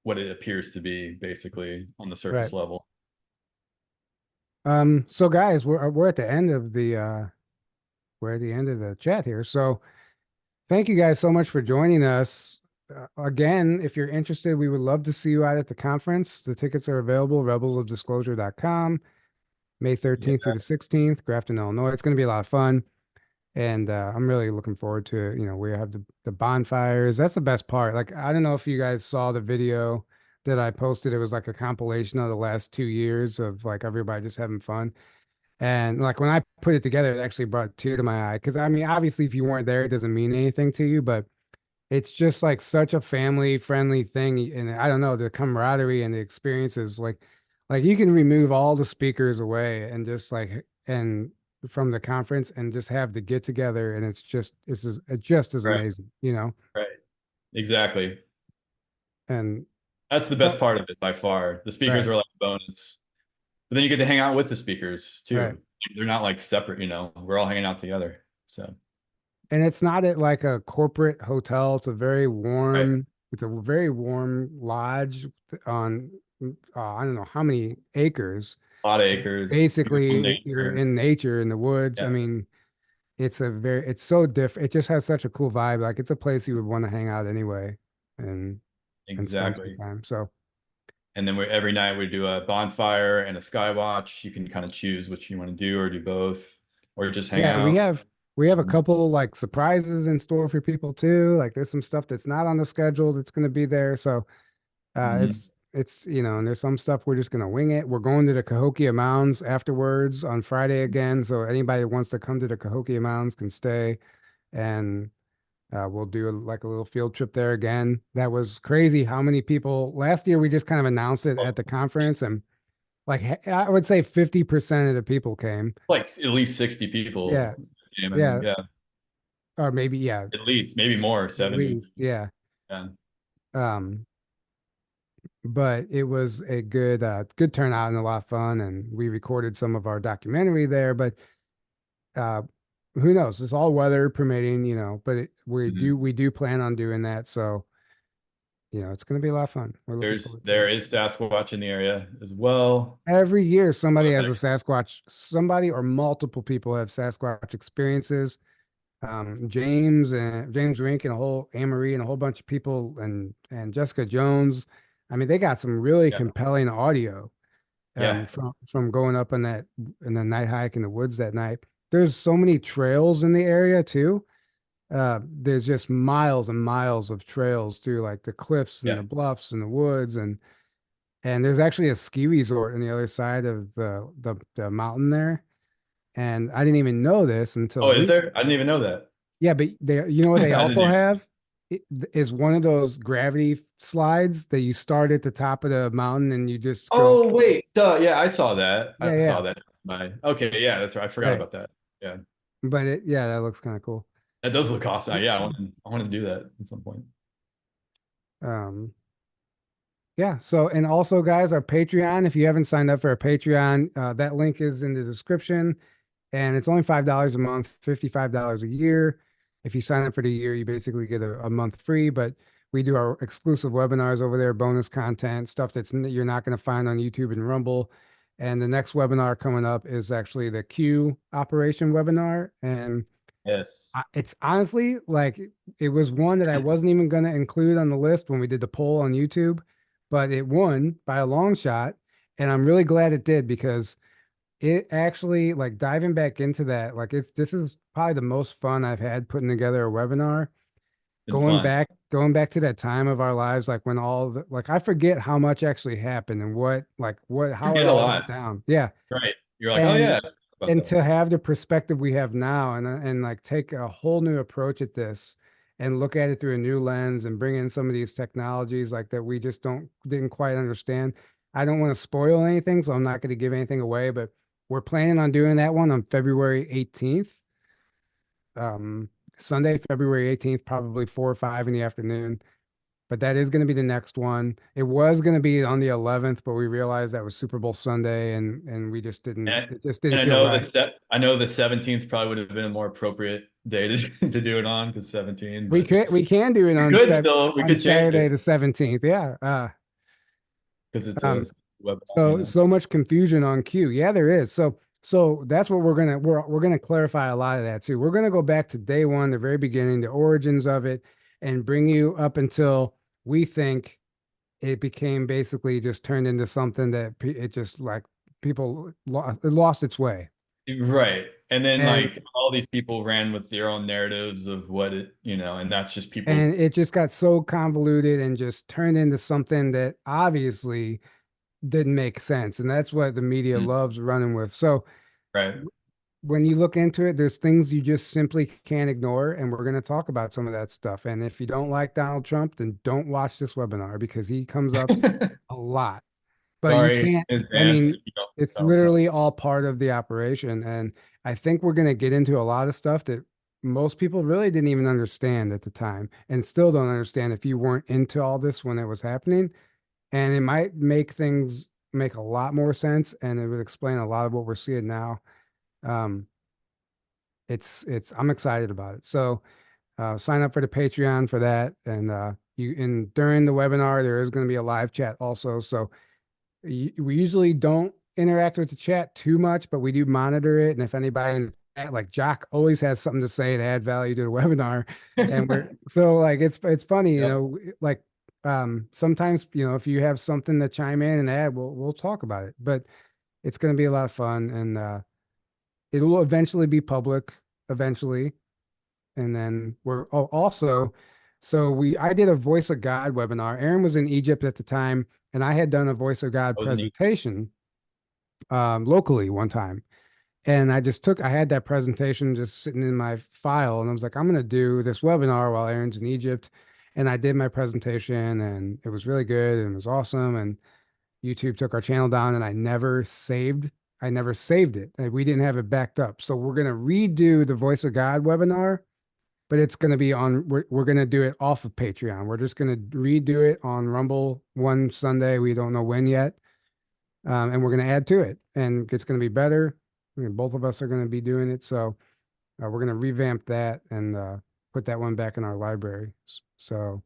[SPEAKER 2] what it appears to be, basically, on the
[SPEAKER 1] right.
[SPEAKER 2] surface level.
[SPEAKER 1] So guys, we're at the end of the we're at the end of the chat here. So thank you guys so much for joining us. Again, if you're interested, we would love to see you out at the conference. The tickets are available, rebelsofdisclosure.com, May 13th through the
[SPEAKER 2] Yes.
[SPEAKER 1] 16th, Grafton, Illinois. It's going to be a lot of fun. And I'm really looking forward to it. You know, we have the bonfires. That's the best part. Like, I don't know if you guys saw the video that I posted. It was like a compilation of the last 2 years of like everybody just having fun. And like when I put it together, it actually brought a tear to my eye. Because I mean, obviously, if you weren't there, it doesn't mean anything to you, but it's just like such a family friendly thing. And I don't know, the camaraderie and the experiences, like you can remove all the speakers away and just like, and from the conference and just have the get together. And it's just as
[SPEAKER 2] Right.
[SPEAKER 1] amazing, you know?
[SPEAKER 2] Right. Exactly.
[SPEAKER 1] And
[SPEAKER 2] That's the
[SPEAKER 1] uh,
[SPEAKER 2] best part of it by far. The speakers
[SPEAKER 1] right,
[SPEAKER 2] are like a bonus. But then you get to hang out with the speakers
[SPEAKER 1] right.
[SPEAKER 2] too. They're not like separate, we're all hanging out together. So,
[SPEAKER 1] And it's not at like a corporate hotel.
[SPEAKER 2] right.
[SPEAKER 1] It's a very warm lodge on, I don't know how many acres.
[SPEAKER 2] A lot of acres, beautiful
[SPEAKER 1] Basically, you're
[SPEAKER 2] nature.
[SPEAKER 1] in nature in the woods. I
[SPEAKER 2] Yeah,
[SPEAKER 1] mean, it's so different. It just has such a cool vibe. Like it's a place you would want to hang out anyway and spend some
[SPEAKER 2] exactly.
[SPEAKER 1] time. So
[SPEAKER 2] And then every night we do a bonfire and a sky watch. You can kind of choose what you want to do or do both or just hang
[SPEAKER 1] yeah,
[SPEAKER 2] out.
[SPEAKER 1] we have a couple like surprises in store for people too. Like there's some stuff that's not on the schedule that's going to be there. So
[SPEAKER 2] Mhm.
[SPEAKER 1] it's you know, and there's some stuff we're just gonna wing it. We're going to the Cahokia Mounds afterwards on Friday again. So anybody that wants to come to the Cahokia Mounds can stay, and we'll do like a little field trip there again. That was crazy how many people last year. We just kind of announced it
[SPEAKER 2] Oh,
[SPEAKER 1] at the conference, and like I would say 50% of the people came.
[SPEAKER 2] like at least 60 people
[SPEAKER 1] Yeah,
[SPEAKER 2] came. I think,
[SPEAKER 1] yeah,
[SPEAKER 2] yeah,
[SPEAKER 1] or maybe yeah,
[SPEAKER 2] at least, maybe more,
[SPEAKER 1] at
[SPEAKER 2] 70.
[SPEAKER 1] least yeah.
[SPEAKER 2] Yeah.
[SPEAKER 1] Um, but it was a good turnout and a lot of fun, and we recorded some of our documentary there. But uh, who knows? It's all weather permitting, you know. But
[SPEAKER 2] Mhm.
[SPEAKER 1] we do plan on doing that, so you know it's going to be a lot of fun. We're looking forward to
[SPEAKER 2] There
[SPEAKER 1] it.
[SPEAKER 2] is Sasquatch in the area as well.
[SPEAKER 1] Every year, somebody has a
[SPEAKER 2] Like,
[SPEAKER 1] Sasquatch. Somebody or multiple people have Sasquatch experiences. James Rink and a whole Anne-Marie and a whole bunch of people and Jessica Jones. I mean, they got some really
[SPEAKER 2] yeah,
[SPEAKER 1] compelling audio
[SPEAKER 2] yeah,
[SPEAKER 1] from going up on that in the night hike in the woods that night. There's so many trails in the area too. There's just miles and miles of trails too, like the cliffs and
[SPEAKER 2] yeah.
[SPEAKER 1] the bluffs and the woods and there's actually a ski resort on the other side of the mountain there. And I didn't even know this until
[SPEAKER 2] Oh, is
[SPEAKER 1] recently.
[SPEAKER 2] there? I didn't even know that.
[SPEAKER 1] Yeah, but they, you know what
[SPEAKER 2] I
[SPEAKER 1] they
[SPEAKER 2] didn't
[SPEAKER 1] also
[SPEAKER 2] even.
[SPEAKER 1] have is one of those gravity slides that you start at the top of the mountain and you just go.
[SPEAKER 2] Oh, wait. Duh. Yeah, I saw that.
[SPEAKER 1] Yeah,
[SPEAKER 2] I saw
[SPEAKER 1] yeah,
[SPEAKER 2] that. Okay, yeah, that's right. I forgot
[SPEAKER 1] right.
[SPEAKER 2] about that. Yeah,
[SPEAKER 1] But yeah, that looks kind of cool.
[SPEAKER 2] that does look awesome. Yeah, I want to do that at some point.
[SPEAKER 1] Um, yeah. So, and also, guys, our Patreon. If you haven't signed up for our Patreon, that link is in the description, and it's only $5 a month, $55 a year. If you sign up for the year, you basically get a month free. But we do our exclusive webinars over there, bonus content, stuff you're not going to find on YouTube and Rumble. And the next webinar coming up is actually the Q operation webinar, and
[SPEAKER 2] Yes.
[SPEAKER 1] it's honestly like it was one that I wasn't even going to include on the list when we did the poll on YouTube, but it won by a long shot. And I'm really glad it did because it actually like diving back into that, like this is probably the most fun I've had putting together a webinar.
[SPEAKER 2] Been fun.
[SPEAKER 1] Going back to that time of our lives, like when like I forget how much actually happened and how it
[SPEAKER 2] Forget a
[SPEAKER 1] all went
[SPEAKER 2] lot.
[SPEAKER 1] down. Yeah.
[SPEAKER 2] Right. You're like, oh
[SPEAKER 1] And
[SPEAKER 2] yeah, about that.
[SPEAKER 1] to have the perspective we have now and like take a whole new approach at this and look at it through a new lens and bring in some of these technologies like that we just didn't quite understand. I don't want to spoil anything, so I'm not going to give anything away, but we're planning on doing that one on February 18th. Um, Sunday, February 18th, probably 4 or 5 in the afternoon. But that is going to be the next one. It was going to be on the 11th, but we realized that was Super Bowl Sunday and we just didn't,
[SPEAKER 2] And
[SPEAKER 1] it just
[SPEAKER 2] and
[SPEAKER 1] didn't
[SPEAKER 2] I
[SPEAKER 1] feel
[SPEAKER 2] know that
[SPEAKER 1] right.
[SPEAKER 2] I know the 17th probably would have been a more appropriate day to to do it on because 17, but
[SPEAKER 1] We can do it
[SPEAKER 2] we
[SPEAKER 1] on
[SPEAKER 2] could change
[SPEAKER 1] Saturday
[SPEAKER 2] it
[SPEAKER 1] the 17th. Yeah.
[SPEAKER 2] because it's a
[SPEAKER 1] Um
[SPEAKER 2] webinar.
[SPEAKER 1] so much confusion on Q. Yeah, there is. So that's what we're gonna clarify a lot of that too. We're gonna go back to day one, the very beginning, the origins of it, and bring you up until we think it became basically just turned into something that it just like it lost its way.
[SPEAKER 2] Right. And then
[SPEAKER 1] And
[SPEAKER 2] like all these people ran with their own narratives of what it, and that's just
[SPEAKER 1] and
[SPEAKER 2] people.
[SPEAKER 1] it just got so convoluted and just turned into something that obviously didn't make sense. And that's what the media
[SPEAKER 2] Mm,
[SPEAKER 1] loves running with. So
[SPEAKER 2] right.
[SPEAKER 1] when you look into it, there's things you just simply can't ignore. And we're going to talk about some of that stuff. And if you don't like Donald Trump, then don't watch this webinar because he comes up a lot. But you
[SPEAKER 2] Sorry
[SPEAKER 1] can't,
[SPEAKER 2] in
[SPEAKER 1] I
[SPEAKER 2] advance
[SPEAKER 1] mean,
[SPEAKER 2] if you don't
[SPEAKER 1] it's
[SPEAKER 2] Donald Trump.
[SPEAKER 1] literally all part of the operation. And I think we're going to get into a lot of stuff that most people really didn't even understand at the time and still don't understand if you weren't into all this when it was happening. And it might make things make a lot more sense and it would explain a lot of what we're seeing now. Um, I'm excited about it. So sign up for the Patreon for that. And during the webinar, there is going to be a live chat also. So we usually don't interact with the chat too much, but we do monitor it. And if anybody in the chat, like Jock always has something to say to add value to the webinar. And we're so like it's funny,
[SPEAKER 2] Yep.
[SPEAKER 1] like sometimes, if you have something to chime in and add, we'll talk about it. But it's gonna be a lot of fun and it will eventually be public eventually. And then also so I did a Voice of God webinar. Aaron was in Egypt at the time, and I had done a Voice of God
[SPEAKER 2] I was in
[SPEAKER 1] presentation locally one time. And I had that presentation just sitting in my file. And I was like, I'm going to do this webinar while Aaron's in Egypt. And I did my presentation and it was really good and it was awesome. And YouTube took our channel down and I never saved it. And we didn't have it backed up. So we're going to redo the Voice of God webinar, but it's going to be we're going to do it off of Patreon. We're just going to redo it on Rumble one Sunday. We don't know when yet and we're going to add to it, and it's going to be better. I mean, both of us are going to be doing it, so we're going to revamp that and put that one back in our library. So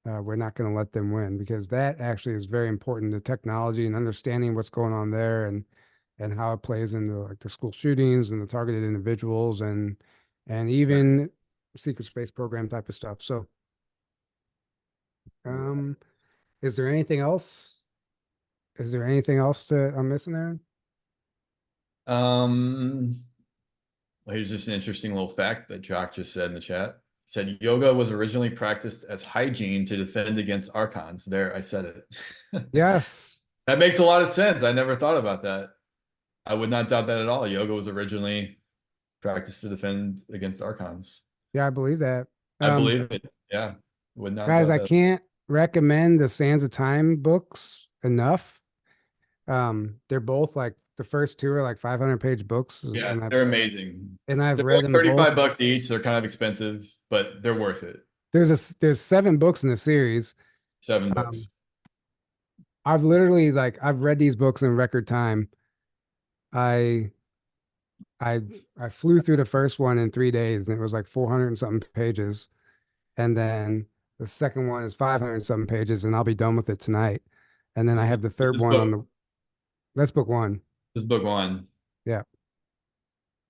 [SPEAKER 1] we're not going to let them win because that actually is very important to technology and understanding what's going on there and how it plays into like the school shootings and the targeted individuals and
[SPEAKER 2] Right.
[SPEAKER 1] even secret space program type of stuff. So, um, is there anything else? Is there anything else that I'm missing there?
[SPEAKER 2] Um, well, here's just an interesting little fact that Jock just said in the chat. He said yoga was originally practiced as hygiene to defend against archons. There, I said it.
[SPEAKER 1] Yes.
[SPEAKER 2] That makes a lot of sense. I never thought about that. I would not doubt that at all. Yoga was originally practiced to defend against archons.
[SPEAKER 1] Yeah, I believe that.
[SPEAKER 2] I
[SPEAKER 1] Um,
[SPEAKER 2] believe it. Yeah, would not
[SPEAKER 1] guys,
[SPEAKER 2] doubt
[SPEAKER 1] I
[SPEAKER 2] that.
[SPEAKER 1] can't recommend the Sands of Time books enough. They're both like the first two are like 500-page books,
[SPEAKER 2] Yeah,
[SPEAKER 1] and
[SPEAKER 2] they're amazing.
[SPEAKER 1] I've
[SPEAKER 2] They're
[SPEAKER 1] read
[SPEAKER 2] like
[SPEAKER 1] them both.
[SPEAKER 2] 35 bucks each. They're kind of expensive, but they're worth it.
[SPEAKER 1] There's 7 books in the series.
[SPEAKER 2] Seven
[SPEAKER 1] Um,
[SPEAKER 2] books.
[SPEAKER 1] I've read these books in record time. I I I flew through the first one in 3 days, and it was like 400 and something pages, and then the second one is 500 and something pages, and I'll be done with it tonight. And then I
[SPEAKER 2] This is
[SPEAKER 1] have the
[SPEAKER 2] this
[SPEAKER 1] third
[SPEAKER 2] is
[SPEAKER 1] one on
[SPEAKER 2] book
[SPEAKER 1] the that's book one.
[SPEAKER 2] this is book one.
[SPEAKER 1] Yeah.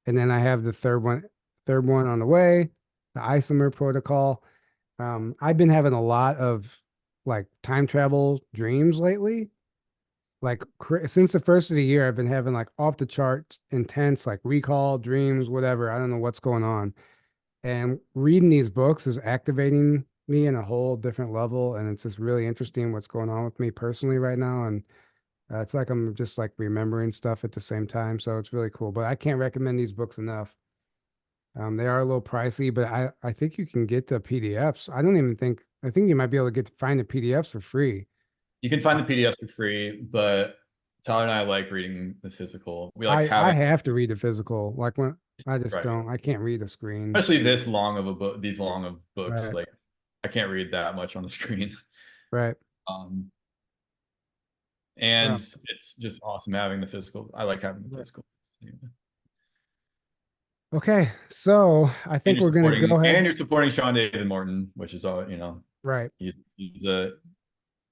[SPEAKER 1] And then I have the third one on the way, the isomer protocol. I've been having a lot of like time travel dreams lately. Like since the first of the year, I've been having like off the charts intense, like recall dreams, whatever. I don't know what's going on. And reading these books is activating me in a whole different level. And it's just really interesting what's going on with me personally right now. And it's like I'm just like remembering stuff at the same time. So it's really cool. But I can't recommend these books enough. They are a little pricey, but I think you can get the PDFs. I think you might be able to find the PDFs for free.
[SPEAKER 2] You can find the PDFs for free, but Tyler and I like reading the physical. We like
[SPEAKER 1] I
[SPEAKER 2] having
[SPEAKER 1] have to read the physical. Like when I just
[SPEAKER 2] right,
[SPEAKER 1] don't. I can't read a screen.
[SPEAKER 2] especially this long of a book. These long of books,
[SPEAKER 1] Right,
[SPEAKER 2] like I can't read that much on the screen.
[SPEAKER 1] right.
[SPEAKER 2] Um, and
[SPEAKER 1] Um,
[SPEAKER 2] it's just awesome having the physical. I like having the
[SPEAKER 1] right.
[SPEAKER 2] physical.
[SPEAKER 1] Okay, so I think we're gonna go
[SPEAKER 2] And
[SPEAKER 1] ahead.
[SPEAKER 2] you're supporting Sean David Morton, which is all
[SPEAKER 1] Right.
[SPEAKER 2] he's a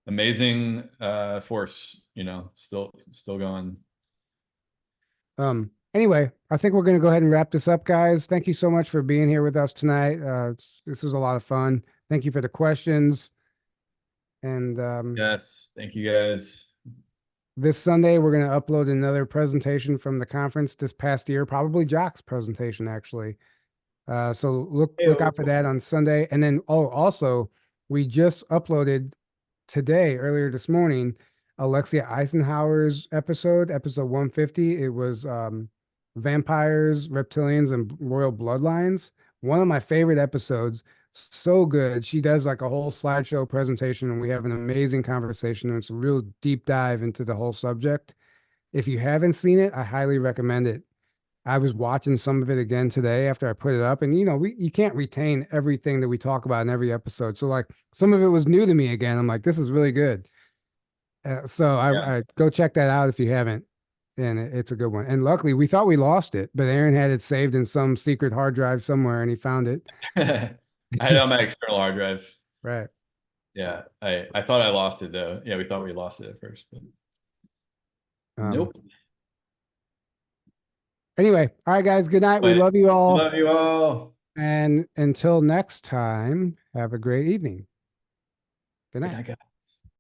[SPEAKER 2] amazing force, still going.
[SPEAKER 1] Anyway, I think we're gonna go ahead and wrap this up, guys. Thank you so much for being here with us tonight. This was a lot of fun. Thank you for the questions. And
[SPEAKER 2] Yes, thank you guys.
[SPEAKER 1] this Sunday, we're going to upload another presentation from the conference this past year, probably Jock's presentation, actually. So look out for
[SPEAKER 2] Ew.
[SPEAKER 1] that on Sunday. And then, oh, also, we just uploaded today, earlier this morning, Alexia Eisenhower's episode 150. It was vampires, reptilians, and royal bloodlines. One of my favorite episodes. So good. She does like a whole slideshow presentation, and we have an amazing conversation. And it's a real deep dive into the whole subject. If you haven't seen it, I highly recommend it. I was watching some of it again today after I put it up, and you can't retain everything that we talk about in every episode. So like some of it was new to me again. I'm like, this is really good. So
[SPEAKER 2] Yeah.
[SPEAKER 1] I go check that out if you haven't, and it's a good one. And luckily, we thought we lost it, but Aaron had it saved in some secret hard drive somewhere, and he found it.
[SPEAKER 2] I had it on my external hard drive.
[SPEAKER 1] Right.
[SPEAKER 2] Yeah, I thought I lost it though. Yeah, we thought we lost it at first, but
[SPEAKER 1] Um.
[SPEAKER 2] nope.
[SPEAKER 1] Anyway, all right, guys. Good night. We
[SPEAKER 2] But
[SPEAKER 1] love you all,
[SPEAKER 2] love you all.
[SPEAKER 1] and until next time, have a great evening. Good
[SPEAKER 2] Good
[SPEAKER 1] night.
[SPEAKER 2] night, guys.